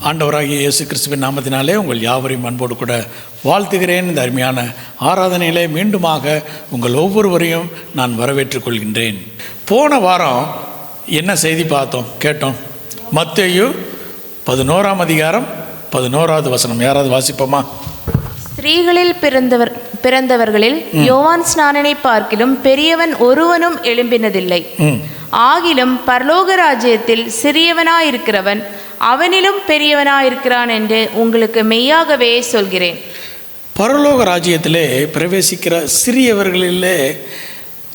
ஆண்டவராகிய இயேசு கிறிஸ்துவின் நாமத்தினாலே உங்கள் யாவரையும் அன்போடு கூட வாழ்த்துகிறேன். இந்த அருமையான ஆராதனையிலே மீண்டுமாக உங்கள் ஒவ்வொருவரையும் நான் வரவேற்றுக் கொள்கின்றேன். போன வாரம் என்ன செய்தி கேட்டோம்? மத்தேயு 11ஆம் அதிகாரம் 11வது வசனம். யாராவது வாசிப்போமா? ஸ்திரீகளில் பிறந்தவர்களில் யோவான் ஸ்நானனை பார்க்கிலும் பெரியவன் ஒருவனும் எழும்பினதில்லை. ஆகிலும் பரலோக ராஜ்யத்தில் சிறியவனாயிருக்கிறவன் அவனிலும் பெரியவனாயிருக்கிறான் என்று உங்களுக்கு மெய்யாகவே சொல்கிறேன். பரலோக ராஜ்யத்திலே பிரவேசிக்கிற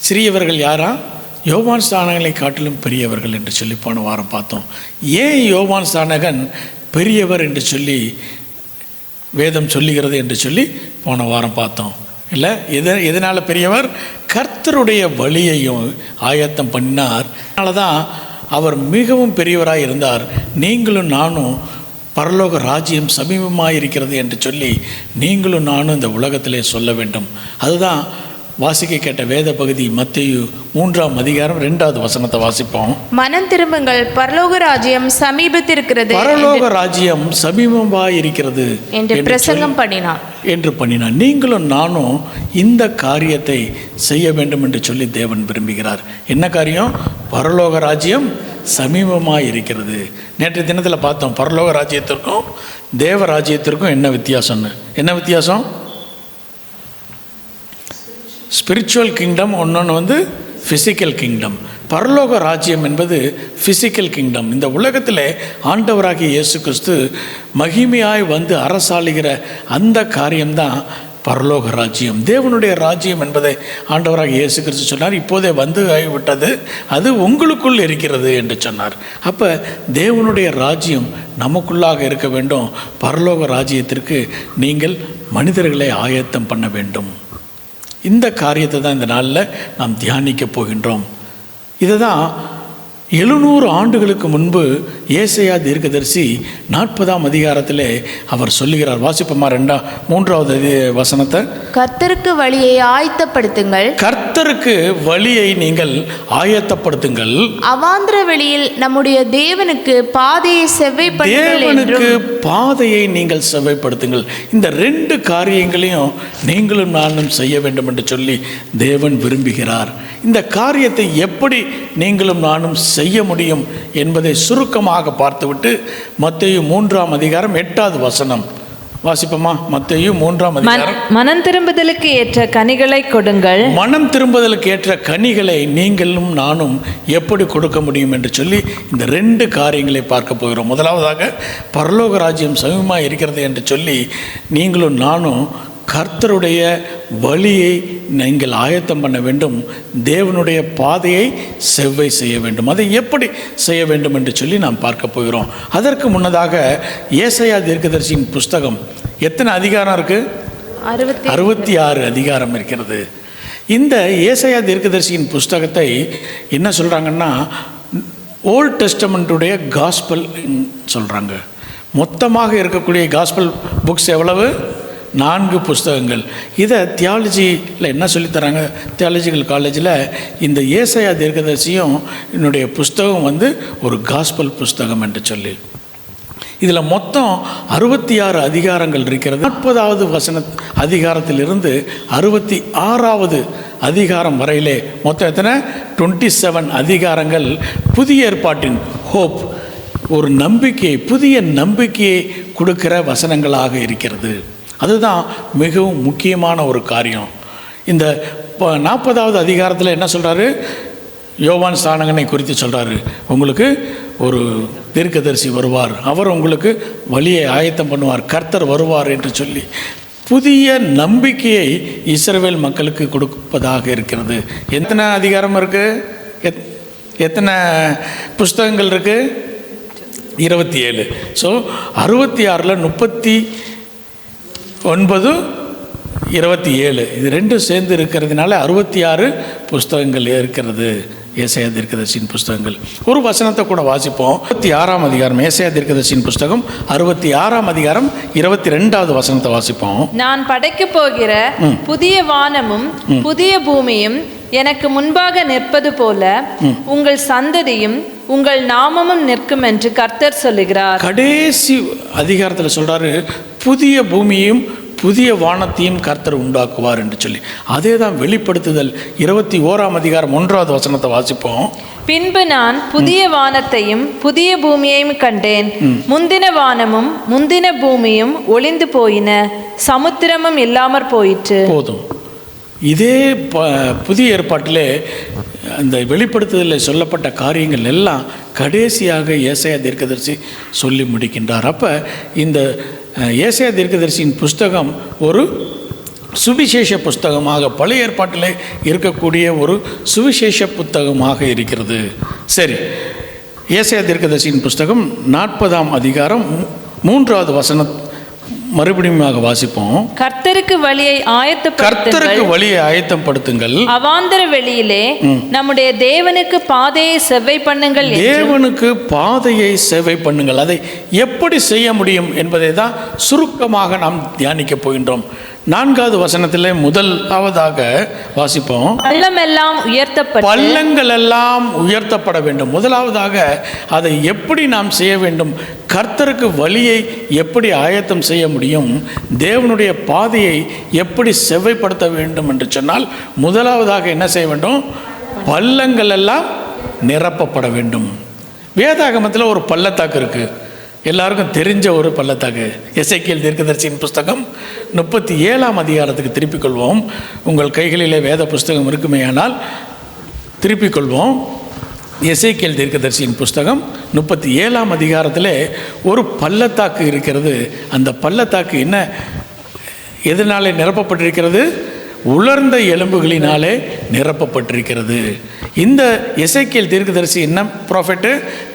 சிறியவர்கள் யாரா? யோவான் ஸ்நானகனை காட்டிலும் பெரியவர்கள் என்று சொல்லி போன வாரம் பார்த்தோம். ஏன் யோவான் ஸ்நானகன் பெரியவர் என்று சொல்லி வேதம் சொல்லுகிறது என்று சொல்லி போன வாரம் பார்த்தோம். இல்லை, எதனால் பெரியவர்? கர்த்தருடைய வழியையும் ஆயத்தம் பண்ணினார். அதனால தான் அவர் மிகவும் பெரியவராக இருந்தார். நீங்களும் நானும் பரலோக ராஜ்யம் சமீபமாக இருக்கிறது என்று சொல்லி நீங்களும் நானும் இந்த உலகத்திலே சொல்ல வேண்டும். அதுதான் வாசிக்க கேட்ட வேத பகுதி. மத்தேயு 3ஆம் அதிகாரம் 2வது வசனத்தை வாசிப்போம். மனம் திரும்புங்கள், பரலோக ராஜ்யம் சமீபத்திருக்கிறது, பரலோக ராஜ்யம் சமீபமாக இருக்கிறது என்று பிரசங்கம் பண்ணினார். நீங்களும் நானும் இந்த காரியத்தை செய்ய வேண்டும் என்று சொல்லி தேவன் விரும்புகிறார். என்ன காரியம்? பரலோக ராஜ்யம் சமீபமாக இருக்கிறது. நேற்று தினத்தில் பார்த்தோம், பரலோக ராஜ்யத்திற்கும் தேவ ராஜ்யத்திற்கும் என்ன வித்தியாசம்னு. என்ன வித்தியாசம்? ஸ்பிரிச்சுவல் கிங்டம், ஒன்று ஃபிசிக்கல் கிங்டம். பரலோக ராஜ்யம் என்பது ஃபிசிக்கல் கிங்டம். இந்த உலகத்தில் ஆண்டவராகிய இயேசு கிறிஸ்து மகிமையாய் வந்து அரசாளுகிற அந்த காரியம்தான் பரலோக ராஜ்யம். தேவனுடைய ராஜ்யம் என்பதை ஆண்டவராகிய இயேசு கிறிஸ்து சொன்னார், இப்போதே வந்து ஆகிவிட்டது, அது உங்களுக்குள் இருக்கிறது என்று சொன்னார். அப்போ தேவனுடைய ராஜ்யம் நமக்குள்ளாக இருக்க வேண்டும். பரலோக ராஜ்யத்திற்கு நீங்கள் மனிதர்களை ஆயத்தம் பண்ண வேண்டும். இந்த காரியத்தை தான் இந்த நாளில் நாம் தியானிக்க போகின்றோம். இதை தான் 700 ஆண்டுகளுக்கு முன்பு ஏசாயா தீர்க்கதரிசி 40ஆம் அதிகாரத்தில் அவர் சொல்லுகிறார். வாசிப்போமா 3வது வசனத்தை? கர்த்தருக்கு வழியை ஆயத்தப்படுத்துங்கள், கர்த்தருக்கு வழியை நீங்கள் ஆயத்தப்படுத்துங்கள், அவாந்திர வெளியில் நம்முடைய தேவனுக்கு பாதையை செவ்வைப்படுத்துங்கள், தேவனுக்கு பாதையை நீங்கள் செவ்வைப்படுத்துங்கள். இந்த 2 காரியங்களையும் நீங்களும் நானும் செய்ய வேண்டும் என்று சொல்லி தேவன் விரும்புகிறார். இந்த காரியத்தை எப்படி நீங்களும் நானும் செய்ய முடியும் என்பதை சுருக்கமாக பார்த்துவிட்டு மத்தேயு 3ஆம் அதிகாரம் 8வது வசனம் வாசிப்போமா? மத்தேயு 3ஆம் அதிகாரம். மனம் திரும்புதலுக்கு ஏற்ற கனிகளை கொடுங்கள், மனம் திரும்புதலுக்கு ஏற்ற கனிகளை நீங்களும் நானும் எப்படி கொடுக்க முடியும் என்று சொல்லி இந்த 2 காரியங்களை பார்க்க போகிறோம். முதலாவதாக பரலோக ராஜ்யம் சமீபமாக இருக்கிறது என்று சொல்லி நீங்களும் நானும் கர்த்தருடைய வழியை நீங்கள் ஆயத்தம் பண்ண வேண்டும், தேவனுடைய பாதையை செவ்வை செய்ய வேண்டும். அதை எப்படி செய்ய வேண்டும் என்று சொல்லி நாம் பார்க்க போகிறோம். அதற்கு முன்னதாக ஏசாயா தீர்க்கதரிசியின் புஸ்தகம் எத்தனை அதிகாரம் இருக்குது? 66 அதிகாரம் இருக்கிறது. இந்த ஏசாயா தீர்க்கதரிசியின் புஸ்தகத்தை என்ன சொல்கிறாங்கன்னா ஓல்ட் டெஸ்டமெண்ட்டுடைய காஸ்பல் சொல்கிறாங்க. மொத்தமாக இருக்கக்கூடிய காஸ்பல் புக்ஸ் எவ்வளவு? 4 புஸ்தகங்கள். இதை தியாலஜியில் என்ன சொல்லித்தராங்க? தியாலஜிக்கல் காலேஜில் இந்த ஏசாயா தீர்க்கதரிசியும் என்னுடைய புஸ்தகம் ஒரு காஸ்பல் புஸ்தகம் என்று சொல்லி, இதில் மொத்தம் 66 அதிகாரங்கள் இருக்கிறது. 40வது அதிகாரத்திலிருந்து 66வது அதிகாரம் வரையிலே மொத்தம் எத்தனை? 27 அதிகாரங்கள் புதிய ஏற்பாட்டின் ஹோப், ஒரு நம்பிக்கையை, புதிய நம்பிக்கையை கொடுக்கிற வசனங்களாக இருக்கிறது. அதுதான் மிகவும் முக்கியமான ஒரு காரியம். இந்த 40வது அதிகாரத்தில் என்ன சொல்கிறாரு? யோவான் ஸ்நானகனை குறித்து சொல்கிறாரு, உங்களுக்கு ஒரு தீர்க்கதரிசி வருவார், அவர் உங்களுக்கு வழியை ஆயத்தம் பண்ணுவார், கர்த்தர் வருவார் என்று சொல்லி புதிய நம்பிக்கையை இஸ்ரவேல் மக்களுக்கு கொடுப்பதாக இருக்கிறது. எத்தனை அதிகாரம் இருக்குது? எத்தனை புஸ்தகங்கள் இருக்குது? 27. ஸோ 66ல் 39, 27 இது 2 சேர்ந்து இருக்கிறதுனால 66 புஸ்தகங்கள் இருக்கிறது. ஏசாயா தீர்க்கதரிசியின் புஸ்தகங்கள். ஒரு வசனத்தை கூட வாசிப்போம். 66ஆம் அதிகாரம், ஏசாயா தீர்க்கதரிசியின் புஸ்தகம் 66ஆம் அதிகாரம் 22வது வசனத்தை வாசிப்போம். நான் படைக்க போகிற புதிய வானமும் புதிய பூமியும் எனக்கு முன்பாக நிற்பது போல உங்கள் சந்ததியும் உங்கள் நாமமும் நிற்கும் என்று கர்த்தர் சொல்லுகிறார். கடைசி அதிகாரத்தில் சொல்றாரு, புதிய பூமியையும் புதிய வானத்தையும் கர்த்தர் உண்டாக்குவார் என்று சொல்லி. அதே தான் வெளிப்படுத்துதல் 21ஆம் அதிகாரம் 1வது வசனத்தை வாசிப்போம். பின்பு நான் புதிய வானத்தையும் புதிய பூமியையும் கண்டேன். முந்தின வானமும் முந்தின பூமியும் ஒளிந்து போயின, சமுத்திரமும் இல்லாமற் போயிற்று. போதும். இதே புதிய ஏற்பாட்டிலே அந்த வெளிப்படுத்துதலில் சொல்லப்பட்ட காரியங்கள் எல்லாம் கடைசியாக ஏசாயா தீர்க்கதரிசி சொல்லி முடிக்கின்றார். அப்போ இந்த ஏசாயா தீர்க்கதரிசியின் புஸ்தகம் ஒரு சுவிசேஷ புஸ்தகமாக, பழைய ஏற்பாட்டில் இருக்கக்கூடிய ஒரு சுவிசேஷ புத்தகமாக இருக்கிறது. சரி, ஏசாயா தீர்க்கதரிசியின் புஸ்தகம் 40ஆம் அதிகாரம் 3வது வசனம் மறுபடியும் வாசிப்போம். கர்த்தருக்கு வழியை ஆயத்தப்படுத்துங்கள், அவாந்தர வெளியிலே நம்முடைய தேவனுக்கு பாதையை செவ்வை பண்ணுங்கள். தேவனுக்கு பாதையை செவ்வை பண்ணுங்கள். அதை எப்படி செய்ய முடியும் என்பதை தான் சுருக்கமாக நாம் தியானிக்க போகின்றோம். 4வது வசனத்திலே முதலாவதாக வாசிப்போம். பள்ளங்கள் எல்லாம் உயர்த்தப்பட வேண்டும். முதலாவதாக அதை எப்படி நாம் செய்ய வேண்டும்? கர்த்தருக்கு வழியை எப்படி ஆயத்தம் செய்ய முடியும்? தேவனுடைய பாதையை எப்படி செவ்வைப்படுத்த வேண்டும் என்று சொன்னால், முதலாவதாக என்ன செய்ய வேண்டும்? பள்ளங்கள் எல்லாம் நிரப்பப்பட வேண்டும். வேதாகமத்தில் ஒரு பள்ளத்தாக்கு இருக்குது, எல்லாருக்கும் தெரிஞ்ச ஒரு பள்ளத்தாக்கு. எசேக்கியேல் தீர்க்கதரிசியின் புஸ்தகம் 37ஆம் அதிகாரத்துக்கு திருப்பிக் கொள்வோம். உங்கள் கைகளிலே வேத புஸ்தகம் இருக்குமேயானால் திருப்பிக் கொள்வோம். எசேக்கியேல் தீர்க்கதரிசியின் புஸ்தகம் 37ஆம் அதிகாரத்தில் ஒரு பள்ளத்தாக்கு இருக்கிறது. அந்த பள்ளத்தாக்கு என்ன, எதனாலே நிரப்பப்பட்டிருக்கிறது? உலர்ந்த எலும்புகளினாலே நிரப்பப்பட்டிருக்கிறது. இந்த எசேக்கியேல் தீர்க்கதரிசி என்ன ப்ராஃபெட்டு?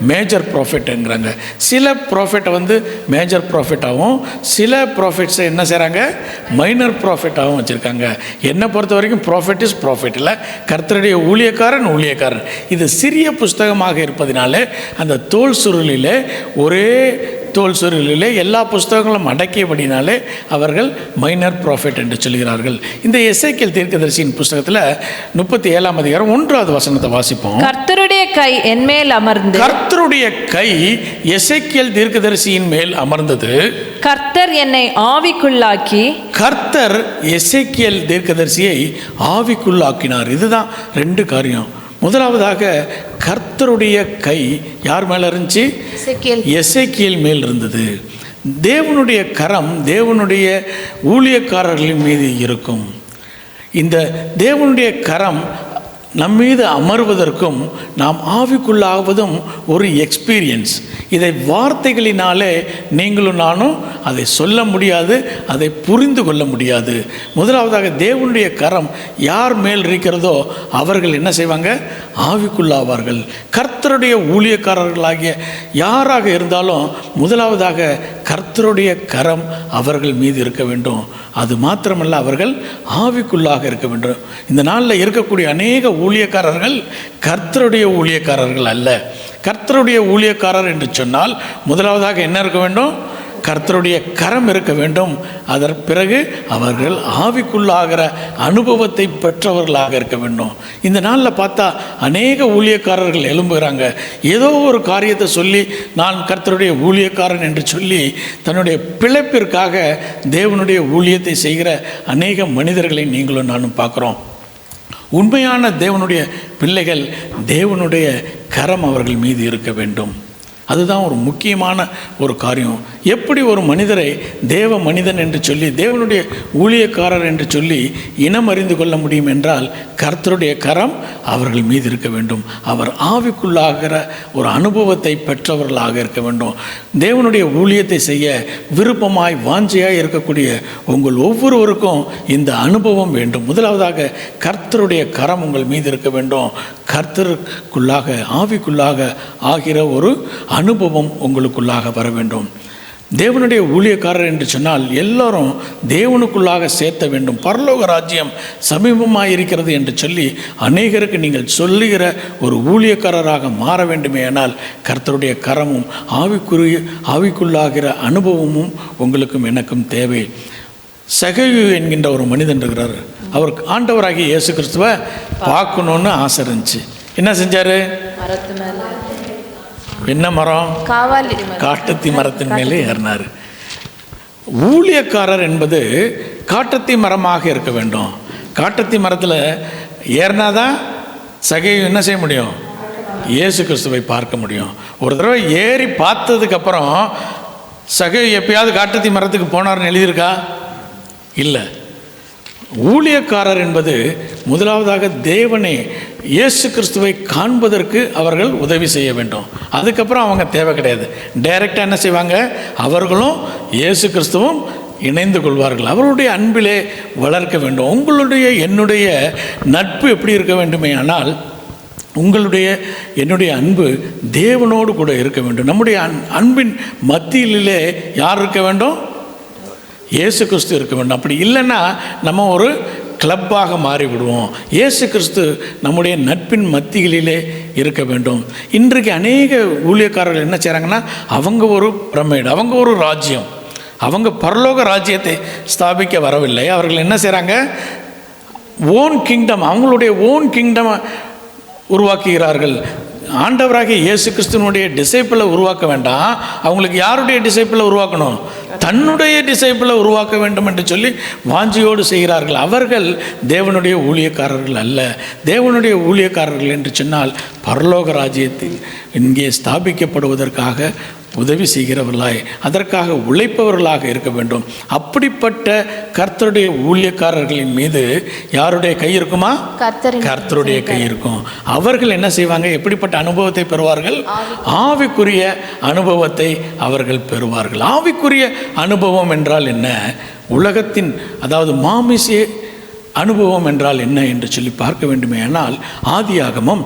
மேஜர் ப்ராஃபெட்டுங்கிறாங்க. சில ப்ராஃபெட்டை மேஜர் ப்ராஃபெட்டாகவும், சில ப்ராஃபெட்ஸை என்ன செய்கிறாங்க? மைனர் ப்ராஃபெட்டாகவும் வச்சுருக்காங்க. என்னை பொறுத்த வரைக்கும் ப்ராஃபெட் இஸ் ப்ராஃபெட், இல்லை கர்த்தருடைய ஊழியக்காரன். இது சிறிய புஸ்தகமாக இருப்பதினாலே அந்த தோல் சுருளிலே, ஒரே தோல் சுருளிலே எல்லா புஸ்தகங்களும் அடக்கியபடினாலே அவர்கள் மைனர் ப்ராஃபெட் என்று சொல்கிறார்கள். இந்த எசேக்கியேல் தீர்க்கதரிசியின் புஸ்தகத்தில் 37ஆம் அதிகாரம் 1வது வசனத்தை வாசிப்போம். கர்த்தருடைய கை என்மேல் அமர்ந்து, கர்த்தருடைய கை எசேக்கியேல் தீர்க்கதரிசியின் மேல் அமர்ந்தது. கர்த்தர் என்னை ஆவிக்குள்ளாக்கி, கர்த்தர் எசேக்கியேல் தீர்க்கதரிசியை ஆவிக்குள்ளாக்கினார். இதுதான் 2 காரியம். முதலாவதாக கர்த்தருடைய கை யார் மேலே இருந்துச்சு? எசேக்கியேல் மேல் இருந்தது. தேவனுடைய கரம் தேவனுடைய ஊழியக்காரர்களின் மீது இருக்கும். இந்த தேவனுடைய கரம் நம் மீது அமர்வதற்கும் நாம் ஆவிக்குள்ளாவதும் ஒரு எக்ஸ்பீரியன்ஸ். இதை வார்த்தைகளினாலே நீங்களும் நானும் அதை சொல்ல முடியாது, அதை புரிந்து கொள்ள முடியாது. முதலாவதாக தேவனுடைய கரம் யார் மேல் இருக்கிறதோ அவர்கள் என்ன செய்வாங்க? ஆவிக்குள்ளாவார்கள். கர்த்தருடைய ஊழியக்காரர்களாகிய யாராக இருந்தாலும் முதலாவதாக கர்த்தருடைய கரம் அவர்கள் மீது இருக்க வேண்டும். அது மாத்திரமல்ல, அவர்கள் ஆவிக்குள்ளாக இருக்க வேண்டும். இந்த நாளில் இருக்கக்கூடிய அநேக ஊழியக்காரர்கள் கர்த்தருடைய ஊழியக்காரர்கள் அல்ல. கர்த்தருடைய ஊழியக்காரர் என்று சொன்னால் முதலாவதாக என்ன இருக்க வேண்டும்? கர்த்தருடைய கரம் இருக்க வேண்டும். அதற்கு பிறகு அவர்கள் ஆவிக்குள்ளாகிற அனுபவத்தை பெற்றவர்களாக இருக்க வேண்டும். இந்த நாளில் பார்த்தா அநேக ஊழியக்காரர்கள் எழும்புகிறாங்க. ஏதோ ஒரு காரியத்தை சொல்லி நான் கர்த்தருடைய ஊழியக்காரன் என்று சொல்லி தன்னுடைய பிழைப்பிற்காக தேவனுடைய ஊழியத்தை செய்கிற அநேக மனிதர்களை நீங்களும் நானும் பார்க்குறோம். உண்மையான தேவனுடைய பிள்ளைகள் தேவனுடைய கரம் அவர்கள் மீது இருக்க வேண்டும். அதுதான் ஒரு முக்கியமான ஒரு காரியம். எப்படி ஒரு மனிதரை தேவ மனிதன் என்று சொல்லி, தேவனுடைய ஊழியக்காரர் என்று சொல்லி இனம் அறிந்து கொள்ள முடியும் என்றால் கர்த்தருடைய கரம் அவர்கள் மீது இருக்க வேண்டும். அவர் ஆவிக்குள்ளாகிற ஒரு அனுபவத்தை பெற்றவர்களாக இருக்க வேண்டும். தேவனுடைய ஊழியத்தை செய்ய விருப்பமாய் வாஞ்சையாய் இருக்கக்கூடிய உங்கள் ஒவ்வொருவருக்கும் இந்த அனுபவம் வேண்டும். முதலாவதாக கர்த்தருடைய கரம் உங்கள் மீது இருக்க வேண்டும். கர்த்தருக்குள்ளாக ஆவிக்குள்ளாக ஆகிற ஒரு அனுபவம் உங்களுக்குள்ளாக வர வேண்டும். தேவனுடைய ஊழியக்காரர் என்று சொன்னால் எல்லாரும் தேவனுக்குள்ளாக சேர்த்த வேண்டும். பரலோக ராஜ்யம் சமீபமாக இருக்கிறது என்று சொல்லி அநேகருக்கு நீங்கள் சொல்லுகிற ஒரு ஊழியக்காரராக மாற வேண்டுமே. ஆனால் கர்த்தருடைய கரமும் ஆவிக்குள்ளாகிற அனுபவமும் உங்களுக்கும் எனக்கும் தேவை. சகேயு என்கின்ற ஒரு மனிதன் இருக்கிறார். அவர் ஆண்டவராகிய இயேசு கிறிஸ்துவை பார்க்கணுன்னு ஆசை இருந்துச்சு. என்ன செஞ்சார்? என்ன மரம்? காவாலி. காட்டத்தி மரத்தின் மேலே ஏறினார். ஊழியக்காரர் என்பது காட்டத்தி மரமாக இருக்க வேண்டும். காட்டத்தி மரத்தில் ஏறினாதான் சகேயு என்ன செய்ய முடியும்? இயேசு கிறிஸ்துவை பார்க்க முடியும். ஒரு தடவை ஏறி பார்த்ததுக்கப்புறம் சகேயு எப்பயாவது காட்டத்தி மரத்துக்கு போனார்னு எழுதியிருக்கா? இல்லை. ஊழியக்காரர் என்பது முதலாவதாக தேவனை இயேசு கிறிஸ்துவை காண்பதற்கு அவர்கள் உதவி செய்ய வேண்டும். அதுக்கப்புறம் அவங்க தேவை கிடையாது. டைரெக்டாக என்ன செய்வாங்க? அவர்களும் இயேசு கிறிஸ்துவும் இணைந்து கொள்வார்கள். அவருடைய அன்பிலே வளர்க்க வேண்டும். உங்களுடைய என்னுடைய நட்பு எப்படி இருக்க வேண்டுமே ஆனால் என்னுடைய அன்பு தேவனோடு கூட இருக்க வேண்டும். நம்முடைய அன்பின் மத்தியிலே யார் இருக்க வேண்டும்? இயேசு கிறிஸ்து இருக்க வேண்டும். அப்படி இல்லைன்னா நம்ம ஒரு கிளப்பாக மாறிவிடுவோம். இயேசு கிறிஸ்து நம்முடைய நட்பின் மத்தியிலே இருக்க வேண்டும். இன்றைக்கு அநேக ஊழியக்காரர்கள் என்ன செய்கிறாங்கன்னா, அவங்க ஒரு பிரமிடு, அவங்க ஒரு ராஜ்யம், அவங்க பரலோக ராஜ்யத்தை ஸ்தாபிக்க வரவில்லை. அவர்கள் என்ன செய்கிறாங்க? ஓன் கிங்டம், அவங்களுடைய ஓன் கிங்டம் உருவாக்குகிறார்கள். ஆண்டவராகிய இயேசு கிறிஸ்துவனுடைய டிசைப்பிளை உருவாக்க வேண்டாம். அவங்களுக்கு யாருடைய டிசைப்பிளை உருவாக்கணும்? தன்னுடைய டிசைப்பிளை உருவாக்க வேண்டும் என்று சொல்லி வாஞ்சியோடு செய்கிறார்கள். அவர்கள் தேவனுடைய ஊழியக்காரர்கள் அல்ல. தேவனுடைய ஊழியக்காரர்கள் என்று சொன்னால் பரலோக ராஜ்யத்தில் இங்கே ஸ்தாபிக்கப்படுவதற்காக உதவி செய்கிறவர்களாய், அதற்காக உழைப்பவர்களாக இருக்க வேண்டும். அப்படிப்பட்ட கர்த்தருடைய ஊழியக்காரர்களின் மீது யாருடைய கை இருக்குமா? கர்த்தருடைய கை இருக்கும். அவர்கள் என்ன செய்வாங்க? எப்படிப்பட்ட அனுபவத்தை பெறுவார்கள்? ஆவிக்குரிய அனுபவத்தை அவர்கள் பெறுவார்கள். ஆவிக்குரிய அனுபவம் என்றால் என்ன? உலகத்தின், அதாவது மாமிச அனுபவம் என்றால் என்ன என்று சொல்லி பார்க்க வேண்டுமே ஆனால் ஆதியாகமம்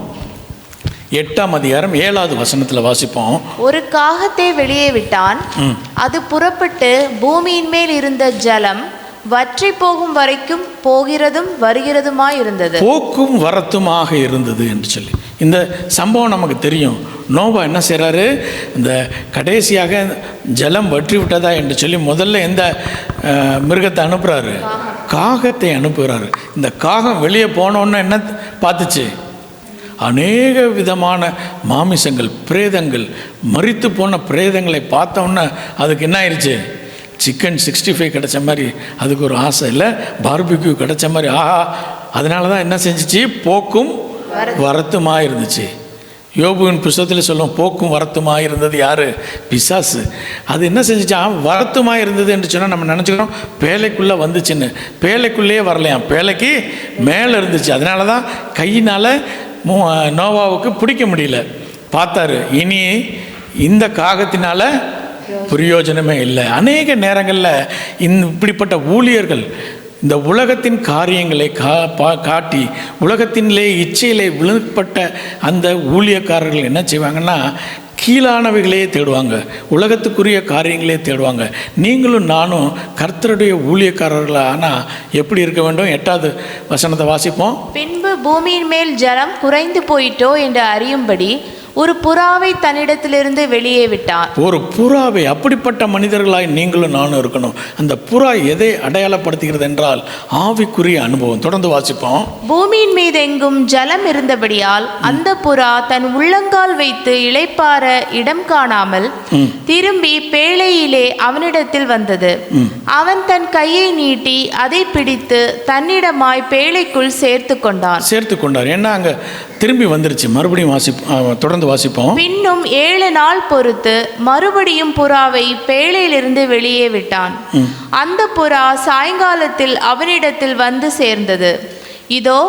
8ஆம் அதிகாரம் 7வது வசனத்தில் வாசிப்போம். ஒரு காகத்தை வெளியே விட்டான். அது புறப்பட்டு பூமியின் மேல் இருந்த ஜலம் வற்றி போகும் வரைக்கும் போகிறதும் வருகிறதுமாய் இருந்தது. போக்கும் வரத்துமாக இருந்தது என்று சொல்லி இந்த சம்பவம் நமக்கு தெரியும். நோவா என்ன செய்கிறாரு? இந்த கடைசியாக ஜலம் வற்றி விட்டதா என்று சொல்லி முதல்ல எந்த மிருகத்தை அனுப்புகிறாரு? காகத்தை அனுப்புகிறாரு. இந்த காகம் வெளியே போனோன்னு என்ன பார்த்துச்சு? அநேக விதமான மாமிசங்கள், பிரேதங்கள், மரித்து போன பிரேதங்களை பார்த்தோன்னே அதுக்கு என்ன ஆயிடுச்சு? சிக்கன் 65 கிடைச்ச மாதிரி அதுக்கு ஒரு ஆசை, இல்லை பார்பிக்யூ கிடைச்ச மாதிரி. ஆஹா, அதனால தான் என்ன செஞ்சிச்சு? போக்கும் வரத்துமாக இருந்துச்சு. யோபுவின் புஸ்தகத்தில் சொல்லுவோம், போக்கும் வரத்துமாக இருந்தது யார்? பிசாசு. அது என்ன செஞ்சிச்சா? வரத்துமாக இருந்தது என்று சொன்னால் நம்ம நினச்சிக்கிறோம் பேழைக்குள்ளே வந்துச்சுன்னு. பேழைக்குள்ளேயே வரலையாம், பேழைக்கு மேலே இருந்துச்சு. அதனால தான் கையினால் நோவாவுக்கு பிடிக்க முடியல. பார்த்தாரு, இனி இந்த காகத்தினால பிரயோஜனமே இல்லை. அநேக நேரங்களில் இப்படிப்பட்ட ஊழியர்கள் இந்த உலகத்தின் காரியங்களை காட்டி உலகத்திலே இச்சையிலே விழுப்பட்ட அந்த ஊழியக்காரர்கள் என்ன செய்வாங்கன்னா, கீழானவைகளையே தேடுவாங்க, உலகத்துக்குரிய காரியங்களே தேடுவாங்க. நீங்களும் நானும் கர்த்தருடைய ஊழியக்காரர்களா ஆனால் எப்படி இருக்க வேண்டும்? 8வது வசனத்தை வாசிப்போம். பின்பு பூமியின் மேல் ஜலம் குறைந்து போயிட்டோ என்று அறியும்படி ஒரு புறாவை தன்னிடத்திலிருந்து வெளியே விட்டார். ஒரு புறாவை, அப்படிப்பட்ட மனிதர்களாய் நீங்களும் நானும் இருக்கணும். அந்த புறா எதை அடையாளப்படுத்துகிறது என்றால் ஆவிக்குரிய அனுபவம். தொடர்ந்து வாசிப்போம். பூமியின் மீது எங்கும் ஜலம் இருந்தபடியால் அந்த புறா தன் உள்ளங்கால் வைத்து இளைப்பாற இடம் காணாமல் திரும்பி பேழையிலே அவனிடத்தில் வந்தது. அவன் தன் கையை நீட்டி அதை பிடித்து தன்னிடமாய் பேழைக்குள் சேர்த்து கொண்டார். ஏன்னா அங்க திரும்பி வந்துருச்சு. மறுபடியும் தொடர்ந்து வாசிப்போம். பின்னும் 7 நாள் பொறுத்து மறுபடியும் புறாவை பேழையிலிருந்து வெளியே விட்டான். அந்த புறா சாயங்காலத்தில் அவனிடத்தில் வந்து சேர்ந்தது. இதோ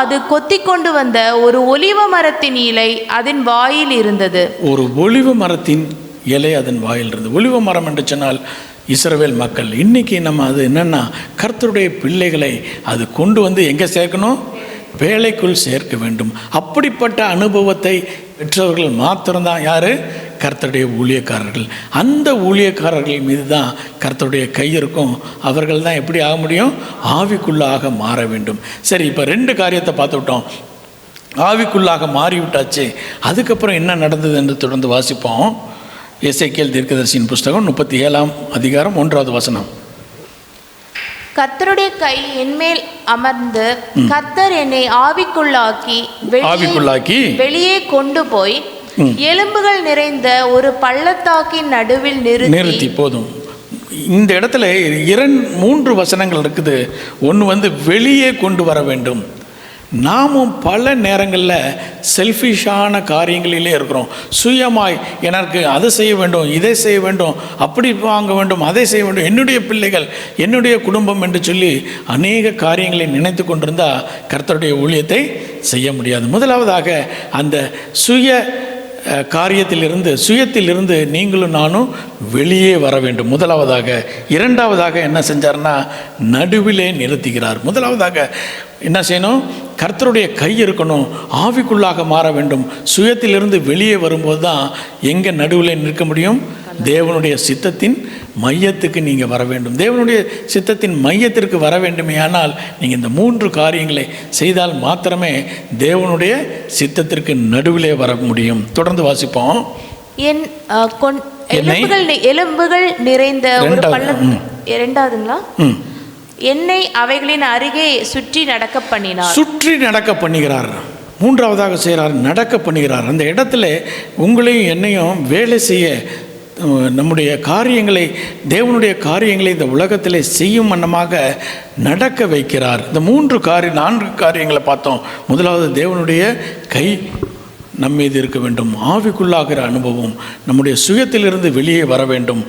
அது கொத்தி கொண்டு வந்த ஒரு ஒலிவ மரத்தின் இலை அதன் வாயில் இருந்தது. ஒரு ஒலிவ மரத்தின் இலை அதன் வாயில் இருந்தது. ஒலிவ மரம் என்று சொன்னால் இஸ்ரவேல் மக்கள். இன்னைக்கு நம்ம அது என்னன்னா, கர்த்தருடைய பிள்ளைகளை அது கொண்டு வந்து எங்கே சேர்க்கணும்? பேழைக்குள் சேர்க்க வேண்டும். அப்படிப்பட்ட அனுபவத்தை பெற்றவர்கள் மாத்திரம்தான் யார்? கர்த்தருடைய ஊழியக்காரர்கள். அந்த ஊழியக்காரர்கள் மீது தான் கர்த்தருடைய கை இருக்கும். அவர்கள் தான் எப்படி ஆக முடியும்? ஆவிக்குள்ளாக மாற வேண்டும். சரி, இப்போ 2 காரியத்தை பார்த்துவிட்டோம். ஆவிக்குள்ளாக மாறிவிட்டாச்சு. அதுக்கப்புறம் என்ன நடந்தது என்று தொடர்ந்து வாசிப்போம். எசேக்கியேல் தீர்க்கதரிசியின் புஸ்தகம் 37ஆம் அதிகாரம் 1வது வசனம். கர்த்தருடைய கை என்மேல் அமர்ந்து கர்த்தர் என்னை ஆவிக்குள்ளாக்கி வெளியே கொண்டு போய் எலும்புகள் நிறைந்த ஒரு பள்ளத்தாக்கின் நடுவில் நிறுத்தி போதும். இந்த இடத்துல 3 வசனங்கள் இருக்குது. ஒன்று வெளியே கொண்டு வர வேண்டும். நாமும் பல நேரங்களில் செல்ஃபிஷான காரியங்களிலே இருக்கிறோம். சுயமாய் எனக்கு அதை செய்ய வேண்டும், இதை செய்ய வேண்டும், அப்படி வாங்க வேண்டும், அதை செய்ய வேண்டும், என்னுடைய பிள்ளைகள், என்னுடைய குடும்பம் என்று சொல்லி அநேக காரியங்களை நினைத்து கொண்டிருந்தால் கர்த்தருடைய ஊழியத்தை செய்ய முடியாது. முதலாவதாக அந்த சுயத்திலிருந்து நீங்களும் நானும் வெளியே வர வேண்டும் முதலாவதாக. இரண்டாவதாக என்ன செஞ்சார்னா நடுவிலே நிறுத்துகிறார். முதலாவதாக என்ன செய்யணும்? கர்த்தருடைய கை இருக்கணும், ஆவிக்குள்ளாக மாற வேண்டும். சுயத்திலிருந்து வெளியே வரும்போது தான் எங்கே நடுவில் நிற்க முடியும்? தேவனுடைய சித்தத்தின் மையத்துக்கு நீங்கள் வர வேண்டும். தேவனுடைய சித்தத்தின் மையத்திற்கு வர வேண்டுமே ஆனால் நீங்கள் இந்த 3 காரியங்களை செய்தால் மாத்திரமே தேவனுடைய சித்தத்திற்கு நடுவிலே வர முடியும். தொடர்ந்து வாசிப்போம். எலும்புகள் நிறைந்த ஒரு பள்ளம். இரண்டாவதுங்களா? என்னை அவைகளின் அருகே சுற்றி நடக்க பண்ணுகிறார். மூன்றாவதாக செய்கிறார், நடக்க பண்ணுகிறார். அந்த இடத்துல உங்களையும் என்னையும் வேலை செய்ய, நம்முடைய காரியங்களை, தேவனுடைய காரியங்களை இந்த உலகத்தில் செய்யும் வண்ணமாக நடக்க வைக்கிறார். இந்த 4 காரியங்களை பார்த்தோம். முதலாவது தேவனுடைய கை நம் மீது இருக்க வேண்டும், ஆவிக்குள்ளாகிற அனுபவம், நம்முடைய சுயத்திலிருந்து வெளியே வர வேண்டும்,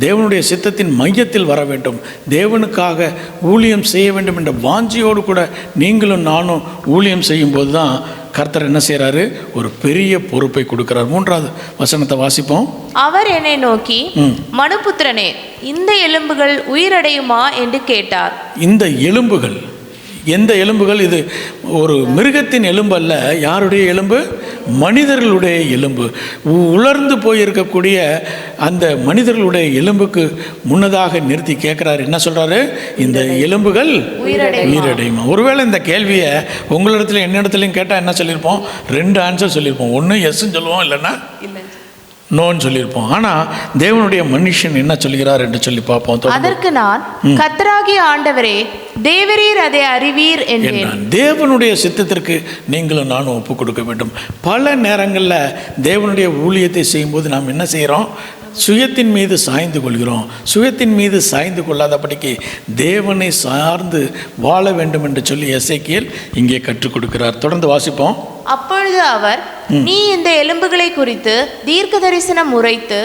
தேவனுடைய சித்தத்தின் மையத்தில் வர வேண்டும், தேவனுக்காக ஊழியம் செய்ய வேண்டும் என்ற வாஞ்சியோடு கூட நீங்களும் நானும் ஊழியம் செய்யும்போது தான் கர்த்தர் என்ன செய்கிறாரு? ஒரு பெரிய பொறுப்பை கொடுக்கிறார். 3வது வசனத்தை வாசிப்போம். அவர் என்னை நோக்கி, மனுபுத்திரனே, இந்த எலும்புகள் உயிரடையுமா என்று கேட்டார். இந்த எலும்புகள் எந்த எலும்புகள்? இது ஒரு மிருகத்தின் எலும்பு அல்ல. யாருடைய எலும்பு? மனிதர்களுடைய எலும்பு. உலர்ந்து போயிருக்கக்கூடிய அந்த மனிதர்களுடைய எலும்புக்கு முன்னதாக நிறுத்தி கேட்குறாரு. என்ன சொல்கிறாரு? இந்த எலும்புகள் உயிரடையுமா? ஒருவேளை இந்த கேள்வியை உங்களிடத்துல என்னிடத்துலையும் கேட்டால் என்ன சொல்லியிருப்போம்? 2 ஆன்சர் சொல்லியிருப்போம். ஒன்று எஸ்ன்னு சொல்லுவோம், இல்லைன்னா நோன்னு சொல்லியிருப்போம். ஆனால் தேவனுடைய மனுஷன் என்ன சொல்கிறார் என்று சொல்லி பார்ப்போம். அதற்கு நான், கர்த்தராகிய ஆண்டவரே, தேவரீர் அதை அறிவீர் என்றேன். தேவனுடைய சித்தத்திற்கு நீங்களும் நானும் ஒப்பு கொடுக்க வேண்டும். பல நேரங்களில் தேவனுடைய ஊழியத்தை செய்யும்போது நாம் என்ன செய்கிறோம்? சுயத்தின் மீது சாய்ந்து கொள்கிறோம். சுயத்தின் மீது சாய்ந்து கொள்ளாதபடிக்கு தேவனை சார்ந்து வாழ வேண்டும் என்று சொல்லி எசேக்கியேல் இங்கே கற்றுக் கொடுக்கிறார். தொடர்ந்து வாசிப்போம். அப்பொழுது அவர், நீ இந்த எலும்புகளை குறித்து தீர்க்க தரிசனம் உரைத்து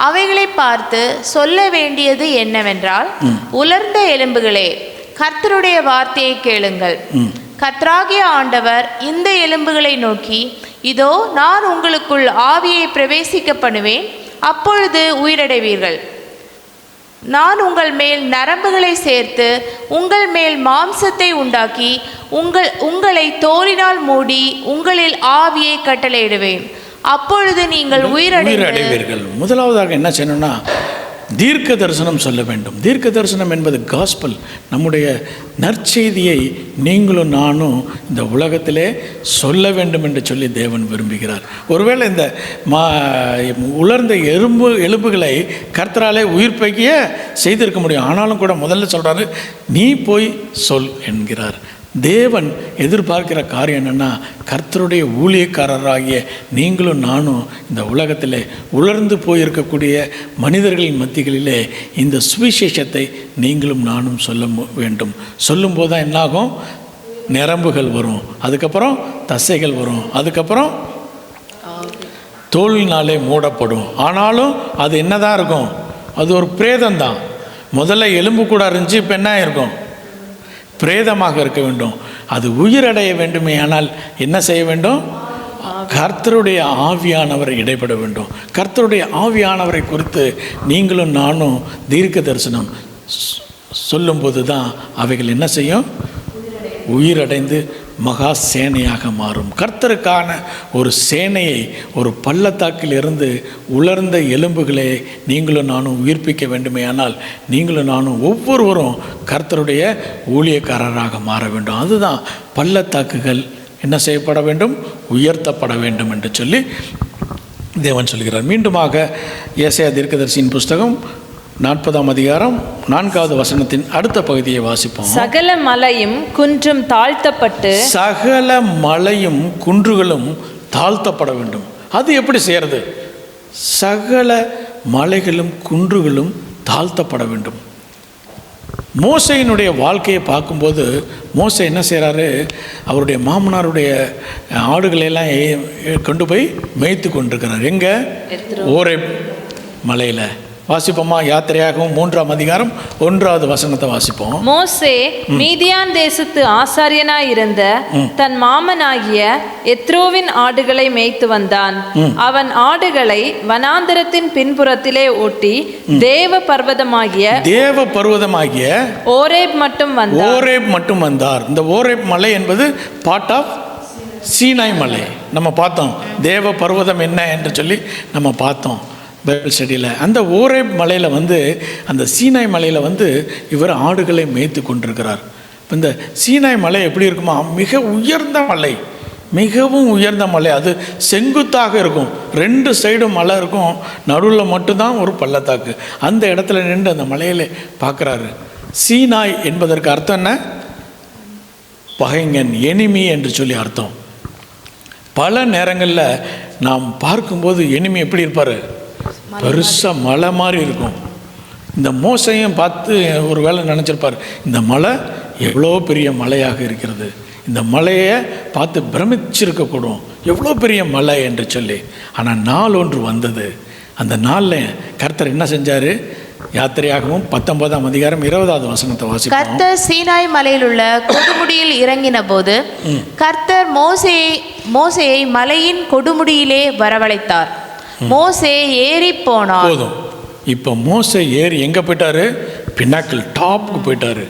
அவைகளை பார்த்து சொல்ல வேண்டியது என்னவென்றால், உலர்ந்த எலும்புகளே, கர்த்தருடைய வார்த்தையை கேளுங்கள். கர்த்தராகிய ஆண்டவர் இந்த எலும்புகளை நோக்கி, இதோ நான் உங்களுக்குள் ஆவியை பிரவேசிக்க பண்ணுவேன், அப்பொழுது உயிரடைவீர்கள். நான் உங்கள் மேல் நரம்புகளை சேர்த்து உங்கள் மேல் மாம்சத்தை உண்டாக்கி உங்களை தோலினால் மூடி உங்களில் ஆவியை கட்டளையிடுவேன், அப்பொழுது நீங்கள் உயிரடைவீர்கள். முதலாவதாக என்ன செய்யணும்னா தீர்க்க தரிசனம் சொல்ல வேண்டும். தீர்க்க தரிசனம் என்பது காஸ்பல், நம்முடைய நற்செய்தியை நீங்களும் நானும் இந்த உலகத்திலே சொல்ல வேண்டும் என்று சொல்லி தேவன் விரும்புகிறார். ஒருவேளை இந்த உலர்ந்த எலும்புகளை கர்த்தராலே உயிர்ப்பிக்க செய்திருக்க முடியும். ஆனாலும் கூட முதல்ல சொல்கிறாரு, நீ போய் சொல் என்கிறார். தேவன் எதிர்பார்க்கிற காரியம் என்னென்னா, கர்த்தருடைய ஊழியக்காரராகிய நீங்களும் நானும் இந்த உலகத்தில் உலர்ந்து போயிருக்கக்கூடிய மனிதர்களின் மத்திகளிலே இந்த சுவிசேஷத்தை நீங்களும் நானும் சொல்ல வேண்டும். சொல்லும்போது தான் என்னாகும்? நரம்புகள் வரும், அதுக்கப்புறம் தசைகள் வரும், அதுக்கப்புறம் தோலினாலே மூடப்படும். ஆனாலும் அது என்னதான் இருக்கும்? அது ஒரு பிரேதம்தான். முதல்ல எலும்பு கூட இருந்துச்சு, இப்போ என்ன இருக்கும்? பிரேதமாக இருக்க வேண்டும். அது உயிரடைய வேண்டுமே ஆனால் என்ன செய்ய வேண்டும்? கர்த்தருடைய ஆவியானவரை இடைப்பட வேண்டும். கர்த்தருடைய ஆவியானவரை குறித்து நீங்களும் நானும் தீர்க்க தரிசனம் சொல்லும்போது தான் அவைகள் என்ன செய்யும்? உயிரடைந்து மகா சேனையாக மாறும். கர்த்தருக்கான ஒரு சேனையை, ஒரு பள்ளத்தாக்கில் இருந்து உலர்ந்த எலும்புகளை நீங்களும் நானும் உயிர்ப்பிக்க வேண்டுமே ஆனால் நீங்களும் நானும் ஒவ்வொருவரும் கர்த்தருடைய ஊழியக்காரராக மாற வேண்டும். அதுதான் பள்ளத்தாக்குகள் என்ன செய்யப்பட வேண்டும்? உயர்த்தப்பட வேண்டும் என்று சொல்லி தேவன் சொல்கிறார். மீண்டுமாக ஏசாயா தீர்க்கதரிசியின் புஸ்தகம் 40ஆம் அதிகாரம் 4வது வசனத்தின் அடுத்த பகுதியை வாசிப்போம். சகல மலையும் குன்றும் தாழ்த்தப்பட்டு, சகல மலையும் குன்றுகளும் தாழ்த்தப்பட வேண்டும். அது எப்படி செய்கிறது? சகல மலைகளும் குன்றுகளும் தாழ்த்தப்பட வேண்டும். மோசையினுடைய வாழ்க்கையை பார்க்கும்போது மோசை என்ன செய்கிறாரு? அவருடைய மாமனாருடைய ஆடுகளையெல்லாம் கொண்டு போய் மேய்த்து கொண்டிருக்கிறார். எங்கே? ஓரேப் மலையில். வாசிப்போமா? யாத்திரையாகவும் 3ஆம் அதிகாரம் 1வது வசனத்தை வாசிப்போம். மோசே மீதியான் தேசத்து ஆசாரியனாயிருந்த தன் மாமனாகிய எத்ரோவின் ஆடுகளை மேய்த்து வந்தான். அவன் ஆடுகளை வனாந்தரத்தின் பின்புறத்திலே ஓட்டி தேவ பர்வதமாகிய ஓரேப் மட்டும் வந்தார். இந்த ஓரேப் மலை என்பது பார்ட் ஆஃப் சீனாய் மலை. நம்ம பார்த்தோம் தேவ பர்வதம் என்ன என்று சொல்லி நம்ம பார்த்தோம் பைபிள் ஸ்டடியில். அந்த ஓரேப் மலையில் அந்த சீனாய் மலையில் இவர் ஆடுகளை மேய்த்து கொண்டிருக்கிறார். இப்போ இந்த சீனாய் மலை எப்படி இருக்குமா? மிக உயர்ந்த மலை, மிகவும் உயர்ந்த மலை. அது செங்குத்தாக இருக்கும், 2 சைடும் மலை இருக்கும், நடுவில் மட்டும்தான் ஒரு பள்ளத்தாக்கு. அந்த இடத்துல நின்று அந்த மலையில் பார்க்குறாரு. சீனாய் என்பதற்கு அர்த்தம் என்ன? பகைங்கன், எனிமி என்று சொல்லி அர்த்தம். பல நேரங்களில் நாம் பார்க்கும்போது எனிமி எப்படி இருப்பார்? பெருசாக மலை மாதிரி இருக்கும். இந்த மோசையும் பார்த்து ஒரு வேளை நினச்சிருப்பார், இந்த மலை எவ்வளோ பெரிய மலையாக இருக்கிறது, இந்த மலையை பார்த்து பிரமிச்சிருக்கக்கூடும், எவ்வளோ பெரிய மலை என்று சொல்லி. ஆனால் நாள் ஒன்று வந்தது. அந்த நாளில் கர்த்தர் என்ன செஞ்சார்? யாத்திரையாகவும் 19ஆம் அதிகாரம் 20வது வசனத்தை வாசிப்போம். கர்த்தர் சீனாய் மலையில் உள்ள கொடுமுடியில் இறங்கின போது கர்த்தர் மோசேயை மலையின் கொடுமுடியிலே வரவழைத்தார். மோசே ஏறி போனார். போதும். இப்போ மோசே ஏறி எங்கே போயிட்டாரு? பின்னாக்கிள், டாப்புக்கு போயிட்டாரு.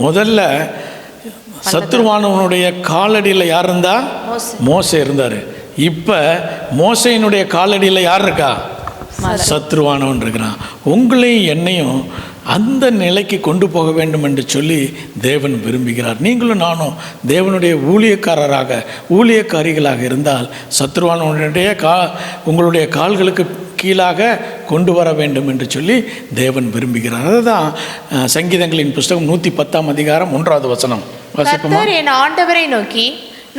முதல்ல சத்ருவானவனுடைய காலடியில் யார் இருந்தா? மோசே இருந்தார். இப்போ மோசையினுடைய காலடியில் யார் இருக்கா? சத்ருவானவன் இருக்கிறான். உங்களையும் என்னையும் அந்த நிலைக்கு கொண்டு போக வேண்டும் என்று சொல்லி தேவன் விரும்புகிறார். நீங்களும் நானும் தேவனுடைய ஊழியக்காரிகளாக இருந்தால் சத்ருவானவனுடைய உங்களுடைய கால்களுக்கு கீழாக கொண்டு வர வேண்டும் என்று சொல்லி தேவன் விரும்புகிறார். அதுதான் சங்கீதங்களின் புஸ்தகம் 110ஆம் அதிகாரம் 1வது வசனம். கர்த்தர் என் ஆண்டவரை நோக்கி,